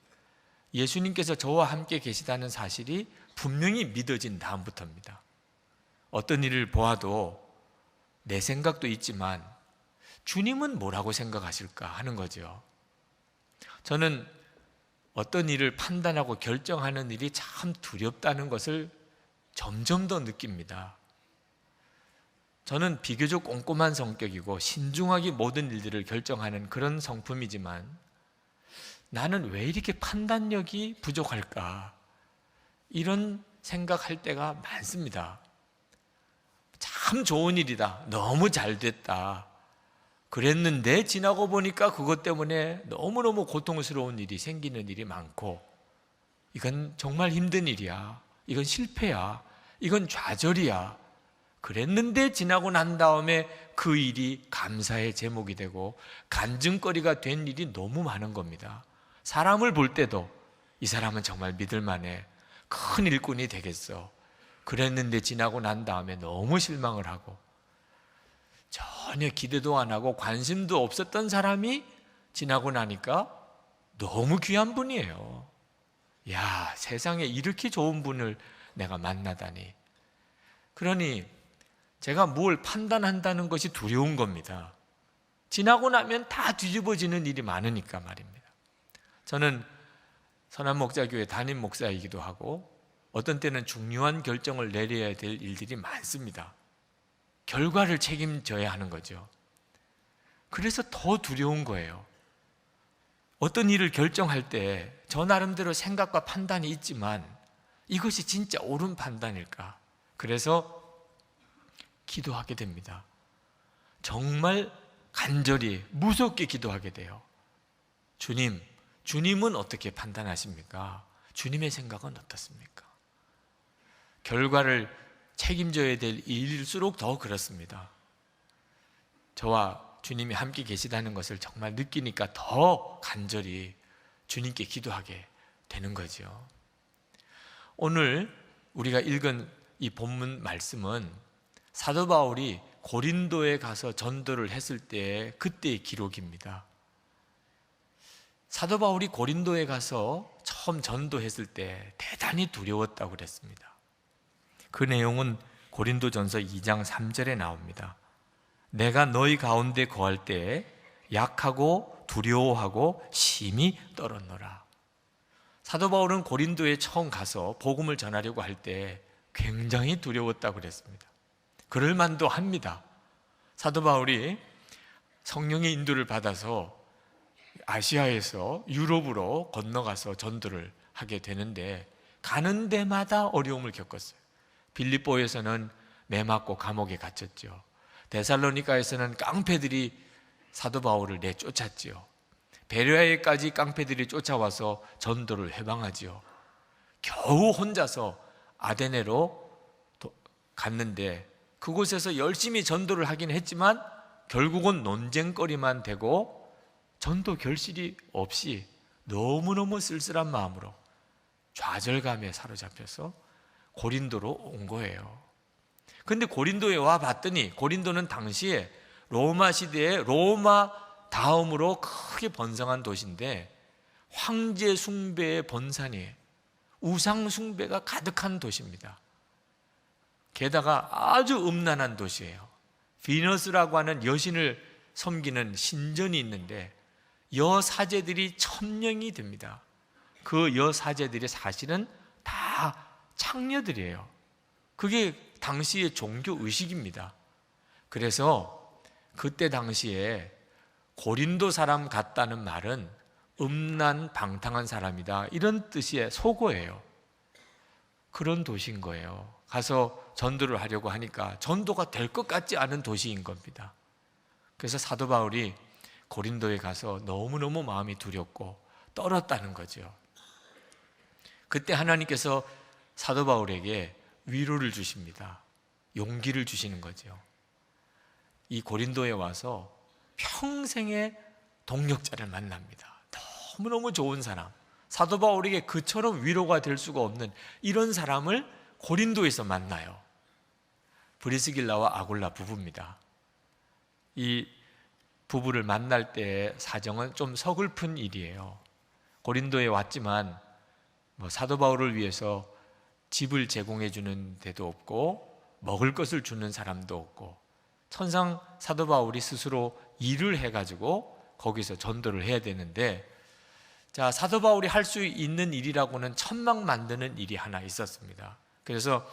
예수님께서 저와 함께 계시다는 사실이 분명히 믿어진 다음부터입니다. 어떤 일을 보아도 내 생각도 있지만 주님은 뭐라고 생각하실까 하는 거죠. 저는 어떤 일을 판단하고 결정하는 일이 참 두렵다는 것을 점점 더 느낍니다. 저는 비교적 꼼꼼한 성격이고 신중하게 모든 일들을 결정하는 그런 성품이지만, 나는 왜 이렇게 판단력이 부족할까? 이런 생각할 때가 많습니다. 참 좋은 일이다, 너무 잘 됐다, 그랬는데 지나고 보니까 그것 때문에 너무너무 고통스러운 일이 생기는 일이 많고, 이건 정말 힘든 일이야, 이건 실패야, 이건 좌절이야, 그랬는데 지나고 난 다음에 그 일이 감사의 제목이 되고 간증거리가 된 일이 너무 많은 겁니다. 사람을 볼 때도 이 사람은 정말 믿을 만해, 큰 일꾼이 되겠어, 그랬는데 지나고 난 다음에 너무 실망을 하고 전혀 기대도 안 하고 관심도 없었던 사람이 지나고 나니까 너무 귀한 분이에요. 야, 세상에 이렇게 좋은 분을 내가 만나다니. 그러니 제가 뭘 판단한다는 것이 두려운 겁니다. 지나고 나면 다 뒤집어지는 일이 많으니까 말입니다. 저는 선한목자교회 담임 목사이기도 하고 어떤 때는 중요한 결정을 내려야 될 일들이 많습니다. 결과를 책임져야 하는 거죠. 그래서 더 두려운 거예요. 어떤 일을 결정할 때 저 나름대로 생각과 판단이 있지만 이것이 진짜 옳은 판단일까? 그래서 기도하게 됩니다. 정말 간절히 무섭게 기도하게 돼요. 주님은 어떻게 판단하십니까? 주님의 생각은 어떻습니까? 결과를 책임져야 될 일일수록 더 그렇습니다. 저와 주님이 함께 계시다는 것을 정말 느끼니까 더 간절히 주님께 기도하게 되는 거죠. 오늘 우리가 읽은 이 본문 말씀은 사도 바울이 고린도에 가서 전도를 했을 때 그때의 기록입니다. 사도 바울이 고린도에 가서 처음 전도했을 때 대단히 두려웠다고 그랬습니다. 그 내용은 고린도전서 2장 3절에 나옵니다. 내가 너희 가운데 거할 때에 약하고 두려워하고 심히 떨었노라. 사도 바울은 고린도에 처음 가서 복음을 전하려고 할 때 굉장히 두려웠다고 그랬습니다. 그럴 만도 합니다. 사도 바울이 성령의 인도를 받아서 아시아에서 유럽으로 건너가서 전도를 하게 되는데 가는 데마다 어려움을 겪었어요. 빌립보에서는 매 맞고 감옥에 갇혔죠. 데살로니가에서는 깡패들이 사도 바울을 내쫓았지요. 베레아에까지 깡패들이 쫓아와서 전도를 해방하지요. 겨우 혼자서 아데네로 갔는데 그곳에서 열심히 전도를 하긴 했지만 결국은 논쟁거리만 되고 전도 결실이 없이 너무너무 쓸쓸한 마음으로 좌절감에 사로잡혀서 고린도로 온 거예요. 근데 고린도에 와 봤더니 고린도는 당시에 로마 시대에 로마 다음으로 크게 번성한 도시인데 황제 숭배의 본산이에요. 우상 숭배가 가득한 도시입니다. 게다가 아주 음란한 도시예요. 비너스라고 하는 여신을 섬기는 신전이 있는데 여사제들이 1000명이 됩니다. 그 여사제들이 사실은 다 창녀들이에요. 그게 당시의 종교 의식입니다. 그래서 그때 당시에 고린도 사람 같다는 말은 음란 방탕한 사람이다, 이런 뜻의 속어예요. 그런 도시인 거예요. 가서 전도를 하려고 하니까 전도가 될 것 같지 않은 도시인 겁니다. 그래서 사도 바울이 고린도에 가서 너무너무 마음이 두렵고 떨었다는 거죠. 그때 하나님께서 사도 바울에게 위로를 주십니다. 용기를 주시는 거죠. 이 고린도에 와서 평생의 동력자를 만납니다. 너무너무 좋은 사람, 사도 바울에게 그처럼 위로가 될 수가 없는 이런 사람을 고린도에서 만나요. 브리스길라와 아굴라 부부입니다. 이 부부를 만날 때의 사정은 좀 서글픈 일이에요. 고린도에 왔지만 사도 바울을 위해서 집을 제공해 주는 데도 없고 먹을 것을 주는 사람도 없고, 천상 사도 바울이 스스로 일을 해가지고 거기서 전도를 해야 되는데, 자, 사도 바울이 할 수 있는 일이라고는 천막 만드는 일이 하나 있었습니다. 그래서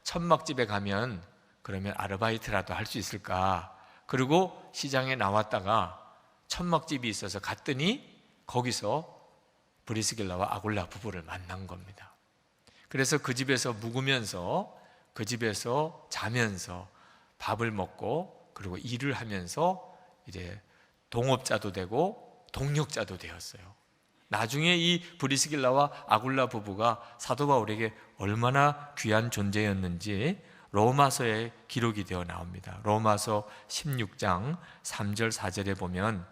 천막집에 가면 그러면 아르바이트라도 할 수 있을까? 그리고 시장에 나왔다가 천막집이 있어서 갔더니 거기서 브리스길라와 아굴라 부부를 만난 겁니다. 그래서 그 집에서 묵으면서, 그 집에서 자면서 밥을 먹고 그리고 일을 하면서 이제 동업자도 되고 동력자도 되었어요. 나중에 이 브리스길라와 아굴라 부부가 사도 바울에게 얼마나 귀한 존재였는지 로마서에 기록이 되어 나옵니다. 로마서 16장 3절 4절에 보면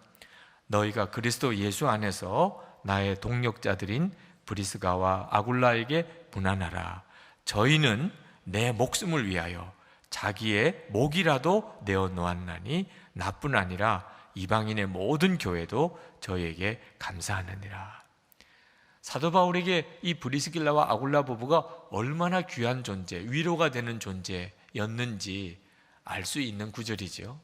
너희가 그리스도 예수 안에서 나의 동력자들인 브리스가와 아굴라에게 문안하라. 저희는 내 목숨을 위하여 자기의 목이라도 내어 놓았나니 나뿐 아니라 이방인의 모든 교회도 저희에게 감사하느니라. 사도 바울에게 이 브리스길라와 아굴라 부부가 얼마나 귀한 존재, 위로가 되는 존재였는지 알 수 있는 구절이죠.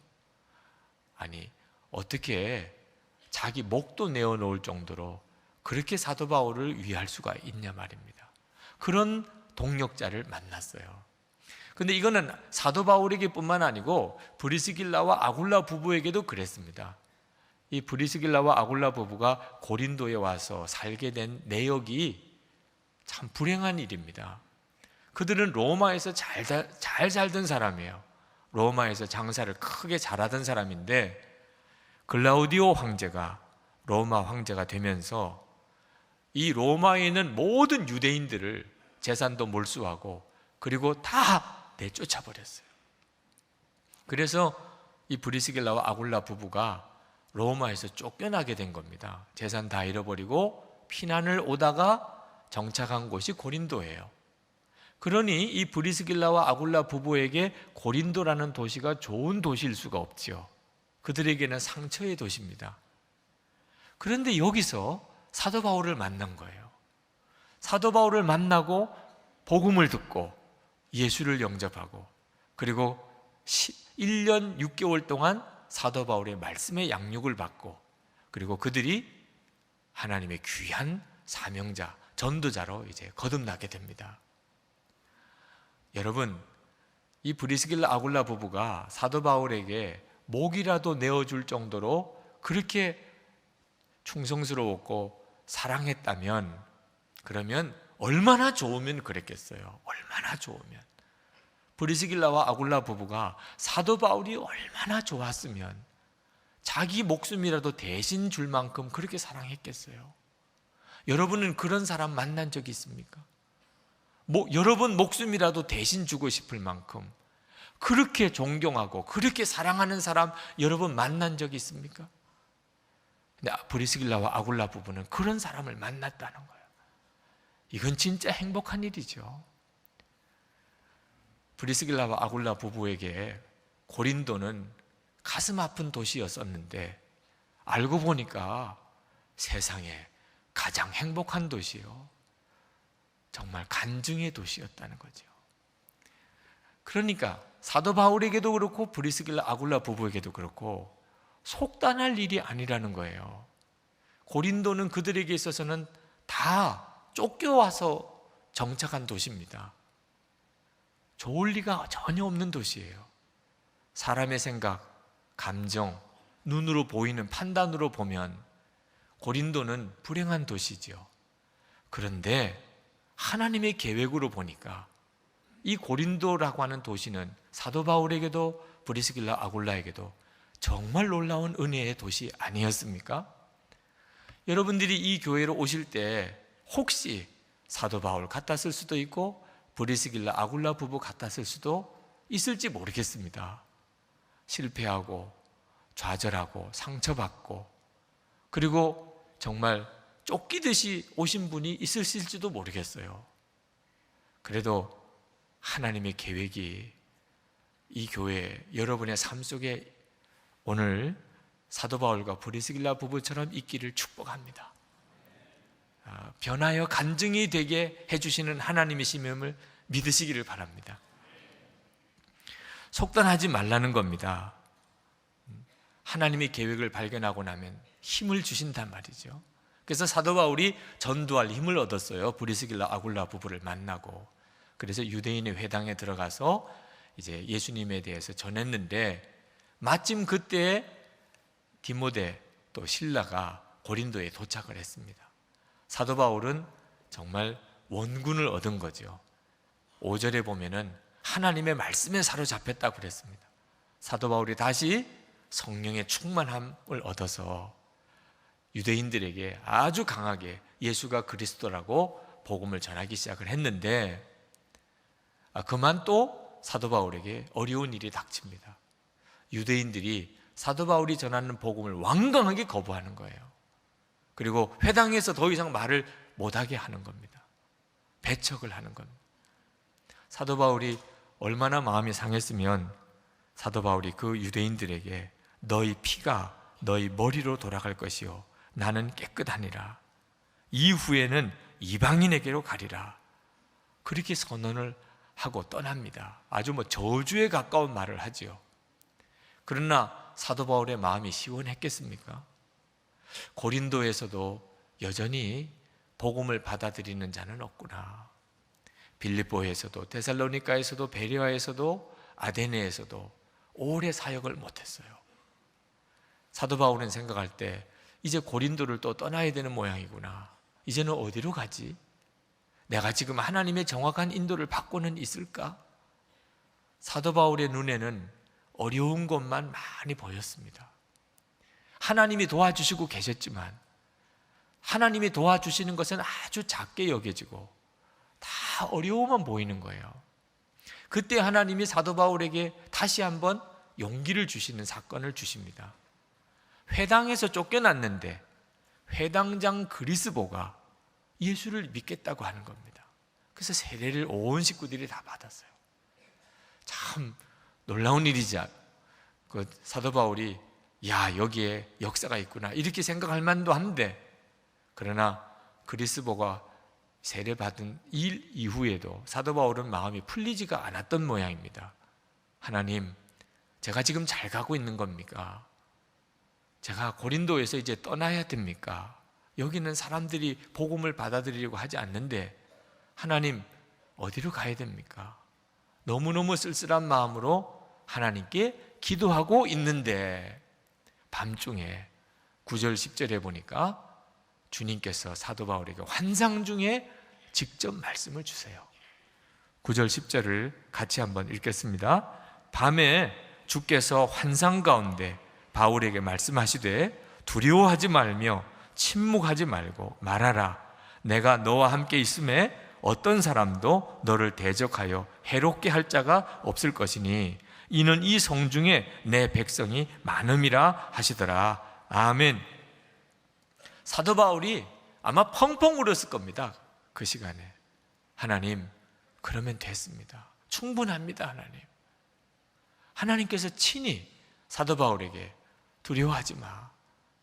아니, 어떻게 자기 목도 내어놓을 정도로 그렇게 사도 바울을 위할 수가 있냐 말입니다. 그런 동력자를 만났어요. 근데 이거는 사도 바울에게 뿐만 아니고 브리스길라와 아굴라 부부에게도 그랬습니다. 이 브리스길라와 아굴라 부부가 고린도에 와서 살게 된 내역이 참 불행한 일입니다. 그들은 로마에서 잘 살던 사람이에요. 로마에서 장사를 크게 잘하던 사람인데 글라우디오 황제가 로마 황제가 되면서 이 로마에 있는 모든 유대인들을 재산도 몰수하고 그리고 다 내쫓아 버렸어요. 그래서 이 브리스길라와 아굴라 부부가 로마에서 쫓겨나게 된 겁니다. 재산 다 잃어버리고 피난을 오다가 정착한 곳이 고린도예요. 그러니 이 브리스길라와 아굴라 부부에게 고린도라는 도시가 좋은 도시일 수가 없지요. 그들에게는 상처의 도시입니다. 그런데 여기서 사도 바울을 만난 거예요. 사도 바울을 만나고 복음을 듣고 예수를 영접하고 그리고 1년 6개월 동안 사도 바울의 말씀의 양육을 받고 그리고 그들이 하나님의 귀한 사명자, 전도자로 이제 거듭나게 됩니다. 여러분, 이 브리스길라 아굴라 부부가 사도 바울에게 목이라도 내어줄 정도로 그렇게 충성스러웠고 사랑했다면, 그러면 얼마나 좋으면 그랬겠어요. 얼마나 좋으면. 브리스길라와 아굴라 부부가 사도 바울이 얼마나 좋았으면 자기 목숨이라도 대신 줄 만큼 그렇게 사랑했겠어요. 여러분은 그런 사람 만난 적이 있습니까? 여러분 목숨이라도 대신 주고 싶을 만큼 그렇게 존경하고 그렇게 사랑하는 사람 여러분 만난 적이 있습니까? 근데 브리스길라와 아굴라 부부는 그런 사람을 만났다는 거예요. 이건 진짜 행복한 일이죠. 브리스길라와 아굴라 부부에게 고린도는 가슴 아픈 도시였었는데 알고 보니까 세상에 가장 행복한 도시요, 정말 간증의 도시였다는 거죠. 그러니까 사도 바울에게도 그렇고 브리스길라 아굴라 부부에게도 그렇고 속단할 일이 아니라는 거예요. 고린도는 그들에게 있어서는 다 쫓겨와서 정착한 도시입니다. 좋을 리가 전혀 없는 도시예요. 사람의 생각, 감정, 눈으로 보이는 판단으로 보면 고린도는 불행한 도시죠. 그런데 하나님의 계획으로 보니까 이 고린도라고 하는 도시는 사도 바울에게도 브리스길라 아굴라에게도 정말 놀라운 은혜의 도시 아니었습니까? 여러분들이 이 교회로 오실 때 혹시 사도 바울 같았을 수도 있고 브리스길라 아굴라 부부 같았을 수도 있을지 모르겠습니다. 실패하고 좌절하고 상처받고 그리고 정말 쫓기듯이 오신 분이 있으실지도 모르겠어요. 그래도 하나님의 계획이 이 교회 여러분의 삶 속에 오늘 사도 바울과 브리스길라 부부처럼 있기를 축복합니다. 변하여 간증이 되게 해주시는 하나님이심을 믿으시기를 바랍니다. 속단하지 말라는 겁니다. 하나님의 계획을 발견하고 나면 힘을 주신단 말이죠. 그래서 사도 바울이 전도할 힘을 얻었어요. 브리스길라 아굴라 부부를 만나고. 그래서 유대인의 회당에 들어가서 이제 예수님에 대해서 전했는데 마침 그때 디모데 또 실라가 고린도에 도착을 했습니다. 사도 바울은 정말 원군을 얻은 거죠. 5절에 보면은 하나님의 말씀에 사로잡혔다고 그랬습니다. 사도 바울이 다시 성령의 충만함을 얻어서 유대인들에게 아주 강하게 예수가 그리스도라고 복음을 전하기 시작을 했는데 그만 또 사도 바울에게 어려운 일이 닥칩니다. 유대인들이 사도 바울이 전하는 복음을 완강하게 거부하는 거예요. 그리고 회당에서 더 이상 말을 못하게 하는 겁니다. 배척을 하는 겁니다. 사도 바울이 얼마나 마음이 상했으면 사도 바울이 그 유대인들에게 너희 피가 너희 머리로 돌아갈 것이요 나는 깨끗하니라. 이후에는 이방인에게로 가리라. 그렇게 선언을 하고 떠납니다. 아주 저주에 가까운 말을 하지요. 그러나 사도 바울의 마음이 시원했겠습니까? 고린도에서도 여전히 복음을 받아들이는 자는 없구나. 빌립보에서도 데살로니가에서도 베레아에서도 아데네에서도 오래 사역을 못했어요. 사도 바울은 생각할 때 이제 고린도를 또 떠나야 되는 모양이구나. 이제는 어디로 가지? 내가 지금 하나님의 정확한 인도를 받고는 있을까? 사도 바울의 눈에는 어려운 것만 많이 보였습니다. 하나님이 도와주시고 계셨지만 하나님이 도와주시는 것은 아주 작게 여겨지고 다 어려움만 보이는 거예요. 그때 하나님이 사도 바울에게 다시 한번 용기를 주시는 사건을 주십니다. 회당에서 쫓겨났는데 회당장 그리스보가 예수를 믿겠다고 하는 겁니다. 그래서 세례를 온 식구들이 다 받았어요. 참 놀라운 일이죠. 그 사도 바울이 여기에 역사가 있구나 이렇게 생각할 만도 한데, 그러나 그리스보가 세례받은 일 이후에도 사도 바울은 마음이 풀리지가 않았던 모양입니다. 하나님, 제가 지금 잘 가고 있는 겁니까? 제가 고린도에서 이제 떠나야 됩니까? 여기는 사람들이 복음을 받아들이려고 하지 않는데 하나님 어디로 가야 됩니까? 너무너무 쓸쓸한 마음으로 하나님께 기도하고 있는데 밤중에 9절 10절에 보니까 주님께서 사도 바울에게 환상 중에 직접 말씀을 주세요. 9절 10절을 같이 한번 읽겠습니다. 밤에 주께서 환상 가운데 바울에게 말씀하시되 두려워하지 말며 침묵하지 말고 말하라. 내가 너와 함께 있음에 어떤 사람도 너를 대적하여 해롭게 할 자가 없을 것이니 이는 이 성중에 내 백성이 많음이라 하시더라. 아멘. 사도 바울이 아마 펑펑 울었을 겁니다. 그 시간에. 하나님, 그러면 됐습니다. 충분합니다. 하나님. 하나님께서 친히 사도 바울에게 두려워하지 마,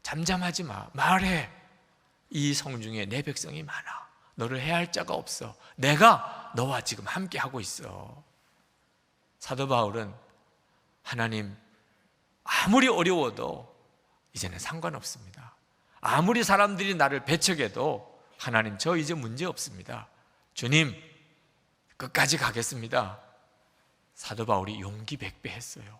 잠잠하지 마, 말해. 이 성중에 내 백성이 많아. 너를 해할 자가 없어. 내가 너와 지금 함께 하고 있어. 사도 바울은 하나님, 아무리 어려워도 이제는 상관없습니다. 아무리 사람들이 나를 배척해도 하나님, 저 이제 문제 없습니다. 주님, 끝까지 가겠습니다. 사도 바울이 용기 백배했어요.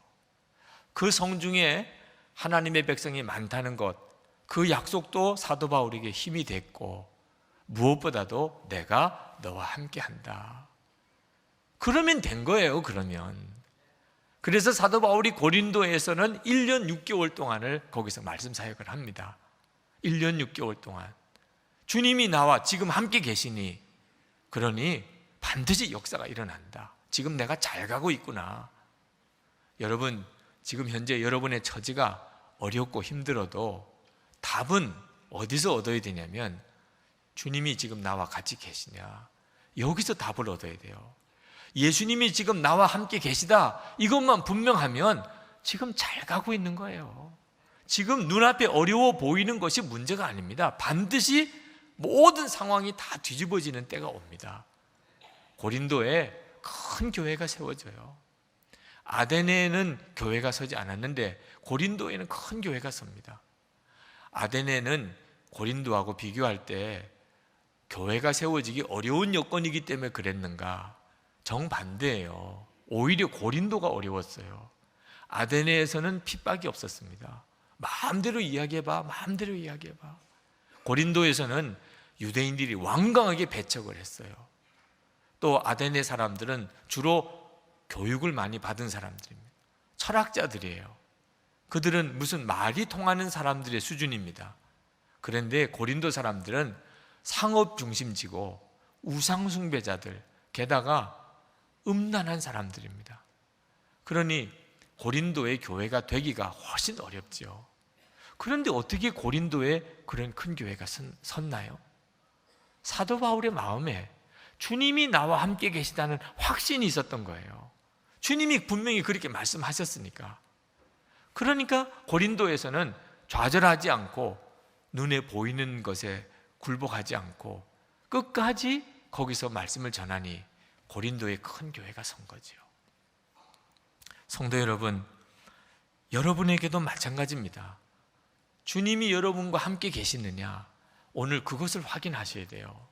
그 성중에 하나님의 백성이 많다는 것, 그 약속도 사도 바울에게 힘이 됐고, 무엇보다도 내가 너와 함께 한다. 그러면 된 거예요. 그래서 사도 바울이 고린도에서는 1년 6개월 동안을 거기서 말씀 사역을 합니다. 1년 6개월 동안 주님이 나와 지금 함께 계시니, 그러니 반드시 역사가 일어난다. 지금 내가 잘 가고 있구나. 여러분, 지금 현재 여러분의 처지가 어렵고 힘들어도 답은 어디서 얻어야 되냐면, 주님이 지금 나와 같이 계시냐, 여기서 답을 얻어야 돼요. 예수님이 지금 나와 함께 계시다, 이것만 분명하면 지금 잘 가고 있는 거예요. 지금 눈앞에 어려워 보이는 것이 문제가 아닙니다. 반드시 모든 상황이 다 뒤집어지는 때가 옵니다. 고린도에 큰 교회가 세워져요. 아데네에는 교회가 서지 않았는데 고린도에는 큰 교회가 섭니다. 아데네는 고린도하고 비교할 때 교회가 세워지기 어려운 여건이기 때문에 그랬는가? 정반대예요. 오히려 고린도가 어려웠어요. 아데네에서는 핍박이 없었습니다. 마음대로 이야기해봐, 마음대로 이야기해봐. 고린도에서는 유대인들이 완강하게 배척을 했어요. 또 아데네 사람들은 주로 교육을 많이 받은 사람들입니다. 철학자들이에요. 그들은 무슨 말이 통하는 사람들의 수준입니다. 그런데 고린도 사람들은 상업 중심지고 우상 숭배자들, 게다가 음란한 사람들입니다. 그러니 고린도의 교회가 되기가 훨씬 어렵죠. 그런데 어떻게 고린도에 그런 큰 교회가 섰나요? 사도 바울의 마음에 주님이 나와 함께 계시다는 확신이 있었던 거예요. 주님이 분명히 그렇게 말씀하셨으니까. 그러니까 고린도에서는 좌절하지 않고 눈에 보이는 것에 굴복하지 않고 끝까지 거기서 말씀을 전하니 고린도에 큰 교회가 선 거죠. 성도 여러분, 여러분에게도 마찬가지입니다. 주님이 여러분과 함께 계시느냐, 오늘 그것을 확인하셔야 돼요.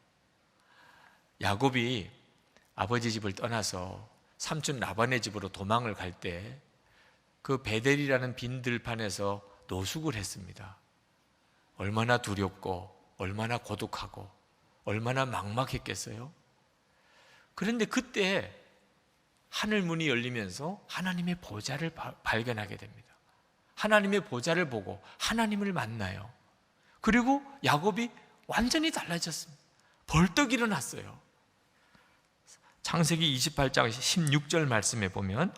야곱이 아버지 집을 떠나서 삼촌 라반의 집으로 도망을 갈 때 그 베델이라는 빈 들판에서 노숙을 했습니다. 얼마나 두렵고 얼마나 고독하고 얼마나 막막했겠어요? 그런데 그때 하늘 문이 열리면서 하나님의 보좌를 발견하게 됩니다. 하나님의 보좌를 보고 하나님을 만나요. 그리고 야곱이 완전히 달라졌습니다. 벌떡 일어났어요. 창세기 28장 16절 말씀에 보면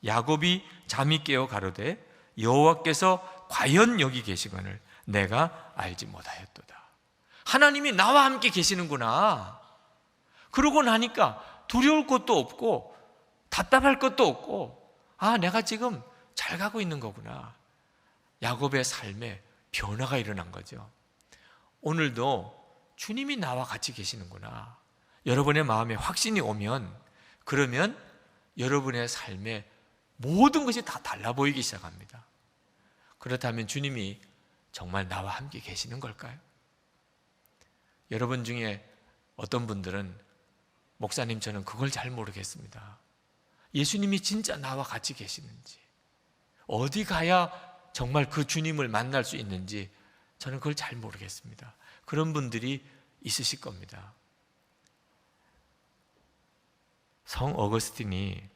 야곱이 잠이 깨어 가로되 여호와께서 과연 여기 계시거늘 내가 알지 못하였도다. 하나님이 나와 함께 계시는구나. 그러고 나니까 두려울 것도 없고 답답할 것도 없고, 아, 내가 지금 잘 가고 있는 거구나. 야곱의 삶에 변화가 일어난 거죠. 오늘도 주님이 나와 같이 계시는구나, 여러분의 마음에 확신이 오면, 그러면 여러분의 삶에 모든 것이 다 달라 보이기 시작합니다. 그렇다면 주님이 정말 나와 함께 계시는 걸까요? 여러분 중에 어떤 분들은 목사님, 저는 그걸 잘 모르겠습니다. 예수님이 진짜 나와 같이 계시는지, 어디 가야 정말 그 주님을 만날 수 있는지 저는 그걸 잘 모르겠습니다. 그런 분들이 있으실 겁니다. 성 어거스틴이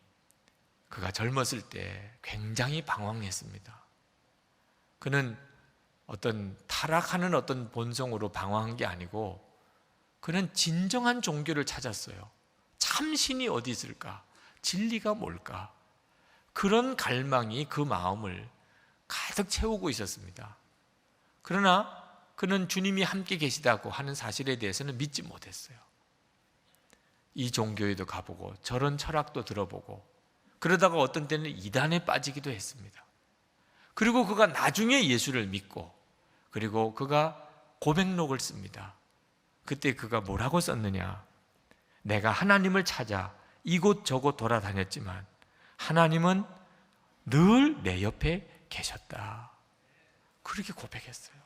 그가 젊었을 때 굉장히 방황했습니다. 그는 어떤 타락하는 어떤 본성으로 방황한 게 아니고 그는 진정한 종교를 찾았어요. 참신이 어디 있을까? 진리가 뭘까? 그런 갈망이 그 마음을 가득 채우고 있었습니다. 그러나 그는 주님이 함께 계시다고 하는 사실에 대해서는 믿지 못했어요. 이 종교에도 가보고 저런 철학도 들어보고 그러다가 어떤 때는 이단에 빠지기도 했습니다. 그리고 그가 나중에 예수를 믿고 그리고 그가 고백록을 씁니다. 그때 그가 뭐라고 썼느냐? 내가 하나님을 찾아 이곳저곳 돌아다녔지만 하나님은 늘 내 옆에 계셨다. 그렇게 고백했어요.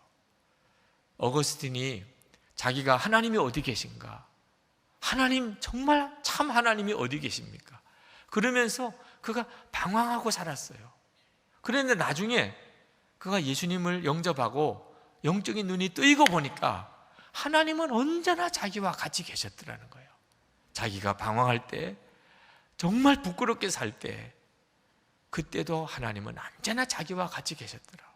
어거스틴이 자기가 하나님이 어디 계신가? 하나님, 정말 참 하나님이 어디 계십니까? 그러면서 그가 방황하고 살았어요. 그런데 나중에 그가 예수님을 영접하고 영적인 눈이 뜨이고 보니까 하나님은 언제나 자기와 같이 계셨더라는 거예요. 자기가 방황할 때, 정말 부끄럽게 살 때, 그때도 하나님은 언제나 자기와 같이 계셨더라.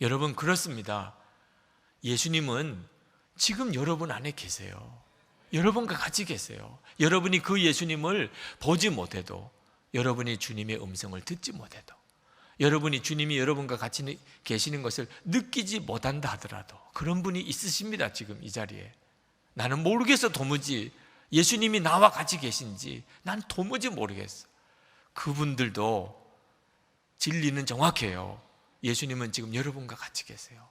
여러분, 그렇습니다. 예수님은 지금 여러분 안에 계세요. 여러분과 같이 계세요. 여러분이 그 예수님을 보지 못해도, 여러분이 주님의 음성을 듣지 못해도, 여러분이 주님이 여러분과 같이 계시는 것을 느끼지 못한다 하더라도 그런 분이 있으십니다. 지금 이 자리에. 나는 모르겠어. 도무지 예수님이 나와 같이 계신지 난 도무지 모르겠어. 그분들도 진리는 정확해요. 예수님은 지금 여러분과 같이 계세요.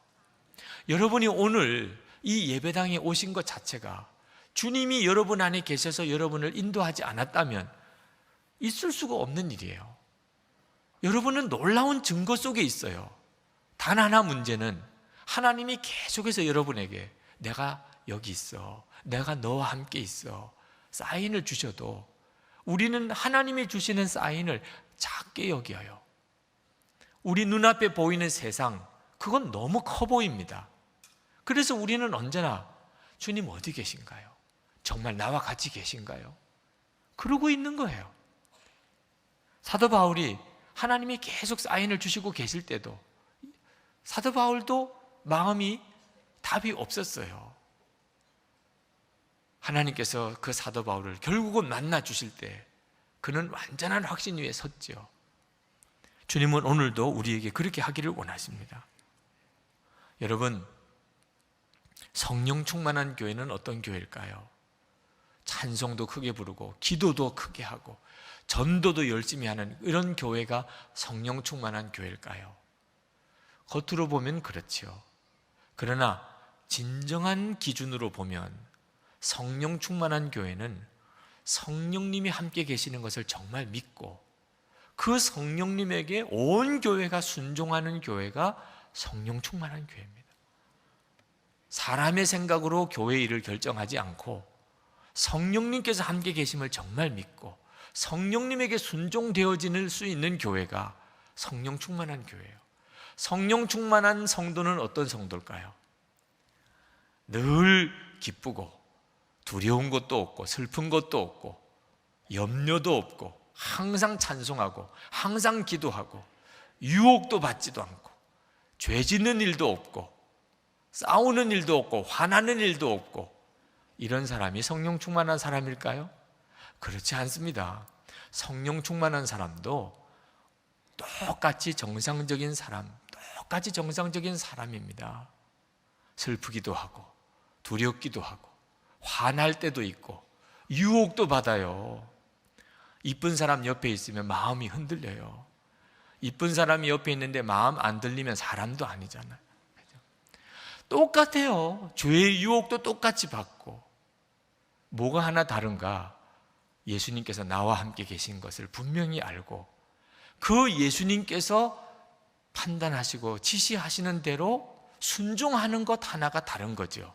여러분이 오늘 이 예배당에 오신 것 자체가 주님이 여러분 안에 계셔서 여러분을 인도하지 않았다면 있을 수가 없는 일이에요. 여러분은 놀라운 증거 속에 있어요. 단 하나 문제는 하나님이 계속해서 여러분에게 내가 여기 있어, 내가 너와 함께 있어 사인을 주셔도 우리는 하나님이 주시는 사인을 작게 여겨요. 우리 눈앞에 보이는 세상, 그건 너무 커 보입니다. 그래서 우리는 언제나 주님 어디 계신가요? 정말 나와 같이 계신가요? 그러고 있는 거예요. 사도 바울이 하나님이 계속 사인을 주시고 계실 때도 사도 바울도 마음이 답이 없었어요. 하나님께서 그 사도 바울을 결국은 만나 주실 때 그는 완전한 확신 위에 섰죠. 주님은 오늘도 우리에게 그렇게 하기를 원하십니다. 여러분, 성령 충만한 교회는 어떤 교회일까요? 찬송도 크게 부르고 기도도 크게 하고 전도도 열심히 하는 이런 교회가 성령 충만한 교회일까요? 겉으로 보면 그렇지요. 그러나 진정한 기준으로 보면 성령 충만한 교회는 성령님이 함께 계시는 것을 정말 믿고 그 성령님에게 온 교회가 순종하는 교회가 성령 충만한 교회입니다. 사람의 생각으로 교회 일을 결정하지 않고 성령님께서 함께 계심을 정말 믿고 성령님에게 순종되어질 수 있는 교회가 성령 충만한 교회예요. 성령 충만한 성도는 어떤 성도일까요? 늘 기쁘고 두려운 것도 없고 슬픈 것도 없고 염려도 없고 항상 찬송하고 항상 기도하고 유혹도 받지도 않고 죄 짓는 일도 없고 싸우는 일도 없고 화나는 일도 없고 이런 사람이 성령 충만한 사람일까요? 그렇지 않습니다. 성령 충만한 사람도 똑같이 정상적인 사람입니다. 슬프기도 하고 두렵기도 하고 화날 때도 있고 유혹도 받아요. 이쁜 사람 옆에 있으면 마음이 흔들려요. 이쁜 사람이 옆에 있는데 마음 안 들리면 사람도 아니잖아요. 똑같아요. 죄의 유혹도 똑같이 받고. 뭐가 하나 다른가? 예수님께서 나와 함께 계신 것을 분명히 알고 그 예수님께서 판단하시고 지시하시는 대로 순종하는 것 하나가 다른 거죠.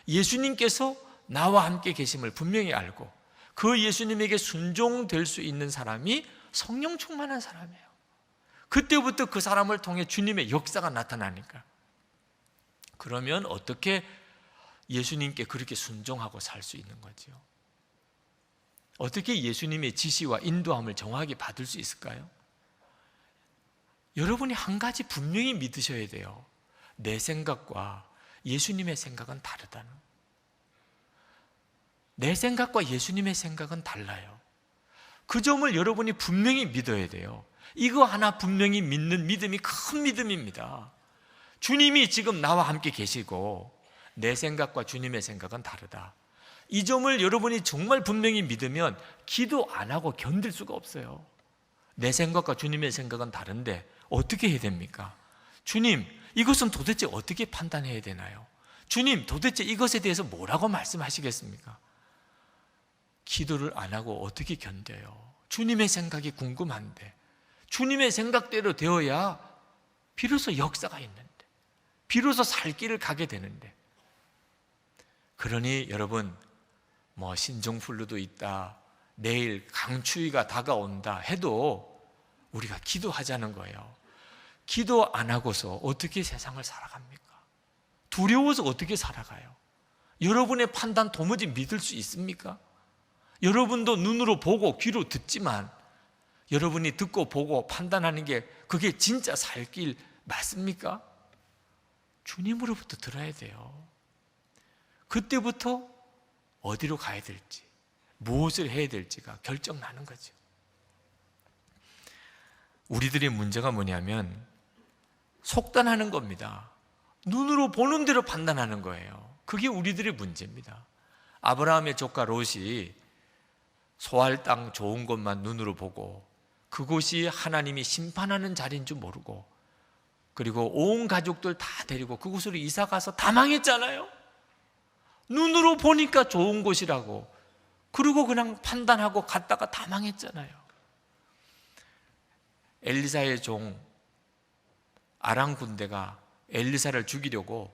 예수님께서 나와 함께 계심을 분명히 알고 그 예수님에게 순종될 수 있는 사람이 성령 충만한 사람이에요. 그때부터 그 사람을 통해 주님의 역사가 나타나니까 그러면 어떻게 예수님께 그렇게 순종하고 살 수 있는 거지요? 어떻게 예수님의 지시와 인도함을 정확하게 받을 수 있을까요? 여러분이 한 가지 분명히 믿으셔야 돼요. 내 생각과 예수님의 생각은 다르다는. 내 생각과 예수님의 생각은 달라요. 그 점을 여러분이 분명히 믿어야 돼요. 이거 하나 분명히 믿는 믿음이 큰 믿음입니다. 주님이 지금 나와 함께 계시고 내 생각과 주님의 생각은 다르다. 이 점을 여러분이 정말 분명히 믿으면 기도 안 하고 견딜 수가 없어요. 내 생각과 주님의 생각은 다른데 어떻게 해야 됩니까? 주님, 이것은 도대체 어떻게 판단해야 되나요? 주님, 도대체 이것에 대해서 뭐라고 말씀하시겠습니까? 기도를 안 하고 어떻게 견뎌요? 주님의 생각이 궁금한데, 주님의 생각대로 되어야 비로소 역사가 있는데, 비로소 살 길을 가게 되는데. 그러니 여러분, 신종플루도 있다, 내일 강추위가 다가온다 해도 우리가 기도하자는 거예요. 기도 안 하고서 어떻게 세상을 살아갑니까? 두려워서 어떻게 살아가요? 여러분의 판단 도무지 믿을 수 있습니까? 여러분도 눈으로 보고 귀로 듣지만 여러분이 듣고 보고 판단하는 게 그게 진짜 살 길 맞습니까? 주님으로부터 들어야 돼요. 그때부터 어디로 가야 될지, 무엇을 해야 될지가 결정나는 거죠. 우리들의 문제가 뭐냐면 속단하는 겁니다. 눈으로 보는 대로 판단하는 거예요. 그게 우리들의 문제입니다. 아브라함의 조카 롯이 소할 땅 좋은 곳만 눈으로 보고 그곳이 하나님이 심판하는 자리인 줄 모르고, 그리고 온 가족들 다 데리고 그곳으로 이사 가서 다 망했잖아요. 눈으로 보니까 좋은 곳이라고, 그리고 그냥 판단하고 갔다가 다 망했잖아요. 엘리사의 종 아람 군대가 엘리사를 죽이려고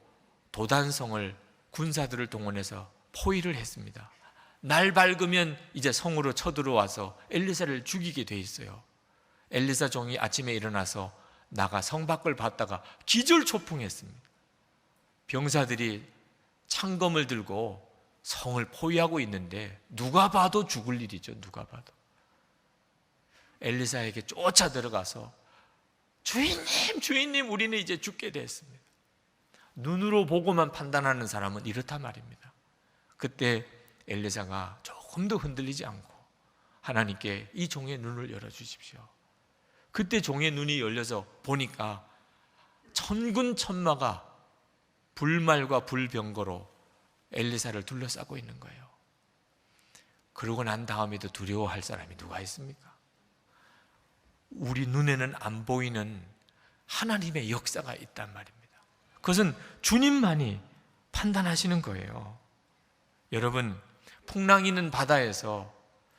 도단성을 군사들을 동원해서 포위를 했습니다. 날 밝으면 이제 성으로 쳐들어와서 엘리사를 죽이게 돼 있어요. 엘리사 종이 아침에 일어나서 나가 성 밖을 봤다가 기절초풍했습니다. 병사들이 창검을 들고 성을 포위하고 있는데 누가 봐도 죽을 일이죠. 누가 봐도. 엘리사에게 쫓아 들어가서 주인님, 주인님, 우리는 이제 죽게 됐습니다. 눈으로 보고만 판단하는 사람은 이렇단 말입니다. 그때 엘리사가 조금도 흔들리지 않고 하나님께 이 종의 눈을 열어주십시오. 그때 종의 눈이 열려서 보니까 천군천마가 불말과 불병거로 엘리사를 둘러싸고 있는 거예요. 그러고 난 다음에도 두려워할 사람이 누가 있습니까? 우리 눈에는 안 보이는 하나님의 역사가 있단 말입니다. 그것은 주님만이 판단하시는 거예요. 여러분, 풍랑 있는 바다에서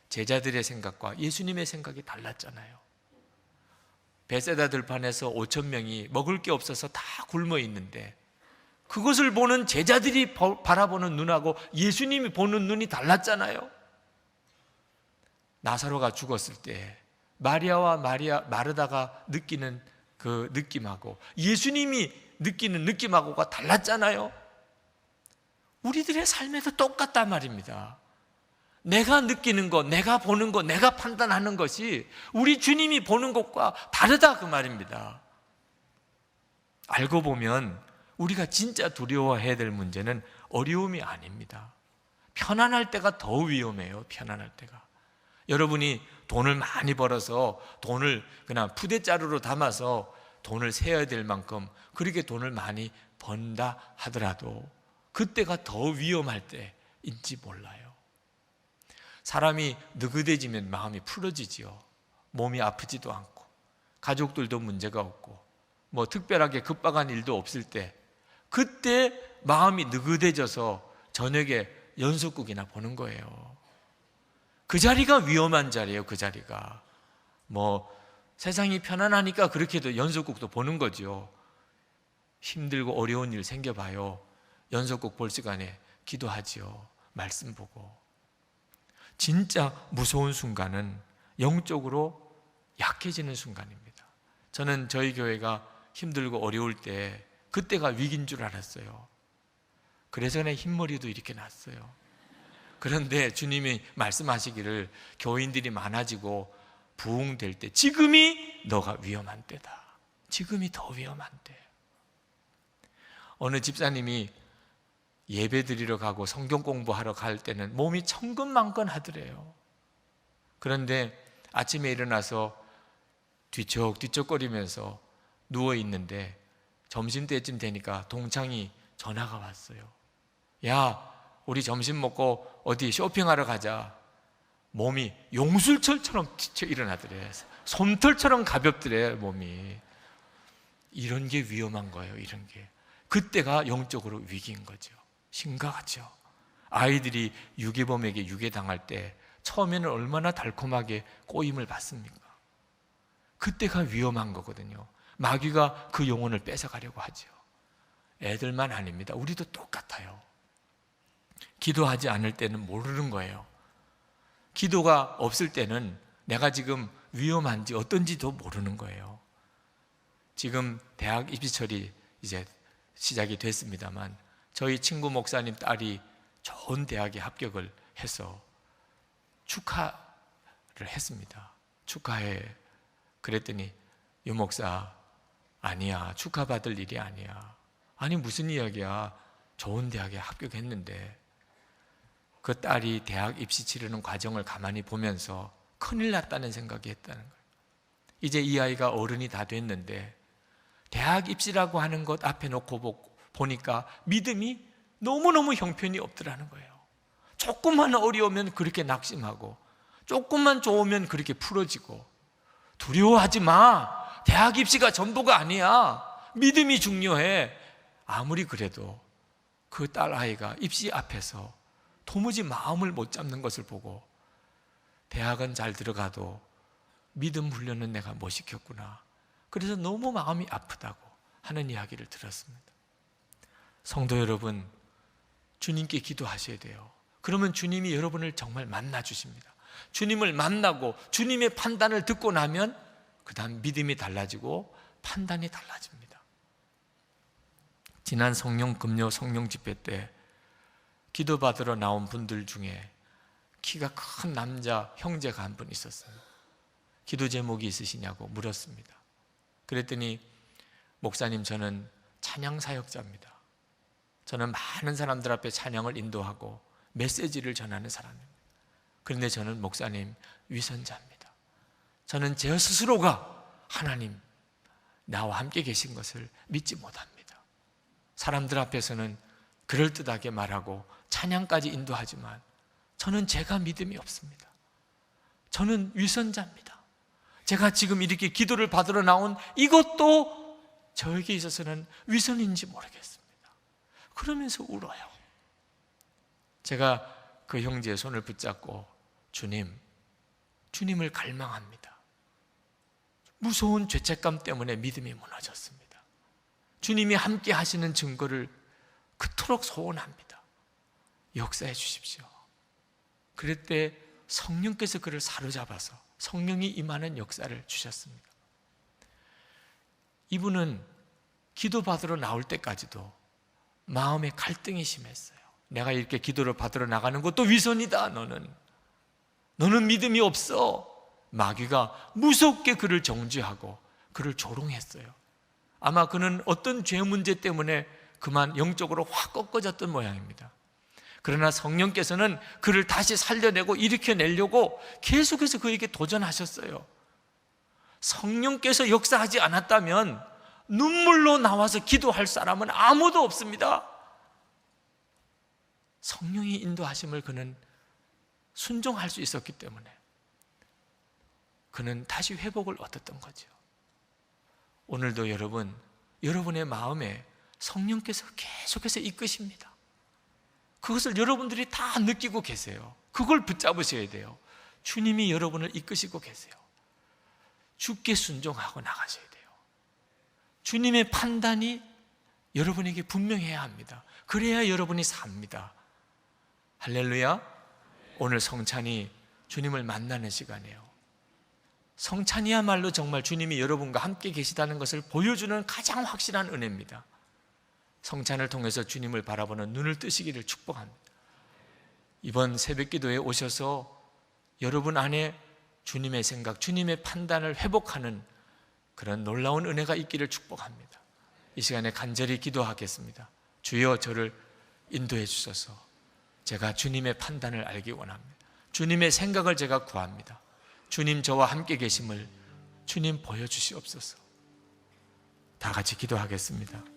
제자들의 생각과 예수님의 생각이 달랐잖아요. 베세다 들판에서 5천 명이 먹을 게 없어서 다 굶어 있는데 그것을 보는 제자들이 바라보는 눈하고 예수님이 보는 눈이 달랐잖아요. 나사로가 죽었을 때 마리아와 마르다가 느끼는 그 느낌하고 예수님이 느끼는 느낌하고가 달랐잖아요. 우리들의 삶에도 똑같단 말입니다. 내가 느끼는 것, 내가 보는 것, 내가 판단하는 것이 우리 주님이 보는 것과 다르다 그 말입니다. 알고 보면 우리가 진짜 두려워해야 될 문제는 어려움이 아닙니다. 편안할 때가 더 위험해요. 편안할 때가. 여러분이 돈을 많이 벌어서 돈을 그냥 푸대자루로 담아서 돈을 세어야 될 만큼 그렇게 돈을 많이 번다 하더라도 그때가 더 위험할 때인지 몰라요. 사람이 느긋해지면 마음이 풀어지지요. 몸이 아프지도 않고 가족들도 문제가 없고 특별하게 급박한 일도 없을 때 그때 마음이 느긋해져서 저녁에 연속극이나 보는 거예요. 그 자리가 위험한 자리예요. 그 자리가 세상이 편안하니까 그렇게도 연속극도 보는 거죠. 힘들고 어려운 일 생겨봐요. 연속극 볼 시간에 기도하지요. 말씀 보고. 진짜 무서운 순간은 영적으로 약해지는 순간입니다. 저는 저희 교회가 힘들고 어려울 때 그때가 위기인 줄 알았어요. 그래서 그냥 흰머리도 이렇게 났어요. 그런데 주님이 말씀하시기를 교인들이 많아지고 부흥될 때, 지금이 너가 위험한 때다. 지금이 더 위험한 때. 어느 집사님이 예배 드리러 가고 성경 공부하러 갈 때는 몸이 천근만근 하더래요. 그런데 아침에 일어나서 뒤척뒤척거리면서 누워있는데 점심때쯤 되니까 동창이 전화가 왔어요. 야, 우리 점심 먹고 어디 쇼핑하러 가자. 몸이 용술철처럼 뒤쳐 일어나더래. 솜털처럼 가볍더래, 몸이. 이런 게 위험한 거예요, 이런 게. 그때가 영적으로 위기인 거죠. 심각하죠. 아이들이 유괴범에게 유괴당할 때 처음에는 얼마나 달콤하게 꼬임을 받습니까? 그때가 위험한 거거든요. 마귀가 그 영혼을 뺏어가려고 하죠. 애들만 아닙니다. 우리도 똑같아요. 기도하지 않을 때는 모르는 거예요. 기도가 없을 때는 내가 지금 위험한지 어떤지도 모르는 거예요. 지금 대학 입시철이 이제 시작이 됐습니다만 저희 친구 목사님 딸이 좋은 대학에 합격을 해서 축하를 했습니다. 축하해. 그랬더니 유 목사, 아니야, 축하받을 일이 아니야. 아니 무슨 이야기야. 좋은 대학에 합격했는데. 그 딸이 대학 입시 치르는 과정을 가만히 보면서 큰일 났다는 생각이 했다는 거예요. 이제 이 아이가 어른이 다 됐는데 대학 입시라고 하는 것 앞에 놓고 보니까 믿음이 너무너무 형편이 없더라는 거예요. 조금만 어려우면 그렇게 낙심하고 조금만 좋으면 그렇게 풀어지고. 두려워하지 마. 대학 입시가 전부가 아니야. 믿음이 중요해. 아무리 그래도 그 딸아이가 입시 앞에서 도무지 마음을 못 잡는 것을 보고 대학은 잘 들어가도 믿음 훈련은 내가 못 시켰구나. 그래서 너무 마음이 아프다고 하는 이야기를 들었습니다. 성도 여러분, 주님께 기도하셔야 돼요. 그러면 주님이 여러분을 정말 만나 주십니다. 주님을 만나고 주님의 판단을 듣고 나면 그 다음 믿음이 달라지고 판단이 달라집니다. 지난 성령 금요 성령 집회 때 기도받으러 나온 분들 중에 키가 큰 남자 형제가 한 분 있었어요. 기도 제목이 있으시냐고 물었습니다. 그랬더니 목사님, 저는 찬양 사역자입니다. 저는 많은 사람들 앞에 찬양을 인도하고 메시지를 전하는 사람입니다. 그런데 저는 목사님 위선자입니다. 저는 제 스스로가 하나님 나와 함께 계신 것을 믿지 못합니다. 사람들 앞에서는 그럴듯하게 말하고 찬양까지 인도하지만 저는 제가 믿음이 없습니다. 저는 위선자입니다. 제가 지금 이렇게 기도를 받으러 나온 이것도 저에게 있어서는 위선인지 모르겠습니다. 그러면서 울어요. 제가 그 형제의 손을 붙잡고 주님을 갈망합니다. 무서운 죄책감 때문에 믿음이 무너졌습니다. 주님이 함께 하시는 증거를 그토록 소원합니다. 역사해 주십시오. 그럴 때 성령께서 그를 사로잡아서 성령이 임하는 역사를 주셨습니다. 이분은 기도받으러 나올 때까지도 마음에 갈등이 심했어요. 내가 이렇게 기도를 받으러 나가는 것도 위선이다. 너는 믿음이 없어. 마귀가 무섭게 그를 정죄하고 그를 조롱했어요. 아마 그는 어떤 죄 문제 때문에 그만 영적으로 확 꺾어졌던 모양입니다. 그러나 성령께서는 그를 다시 살려내고 일으켜내려고 계속해서 그에게 도전하셨어요. 성령께서 역사하지 않았다면 눈물로 나와서 기도할 사람은 아무도 없습니다. 성령의 인도하심을 그는 순종할 수 있었기 때문에 그는 다시 회복을 얻었던 거죠. 오늘도 여러분의 마음에 성령께서 계속해서 이끄십니다. 그것을 여러분들이 다 느끼고 계세요. 그걸 붙잡으셔야 돼요. 주님이 여러분을 이끄시고 계세요. 주께 순종하고 나가셔야 돼요. 주님의 판단이 여러분에게 분명해야 합니다. 그래야 여러분이 삽니다. 할렐루야. 오늘 성찬이 주님을 만나는 시간이에요. 성찬이야말로 정말 주님이 여러분과 함께 계시다는 것을 보여주는 가장 확실한 은혜입니다. 성찬을 통해서 주님을 바라보는 눈을 뜨시기를 축복합니다. 이번 새벽기도에 오셔서 여러분 안에 주님의 생각, 주님의 판단을 회복하는 그런 놀라운 은혜가 있기를 축복합니다. 이 시간에 간절히 기도하겠습니다. 주여 저를 인도해 주셔서 제가 주님의 판단을 알기 원합니다. 주님의 생각을 제가 구합니다. 주님 저와 함께 계심을 주님 보여주시옵소서. 다 같이 기도하겠습니다.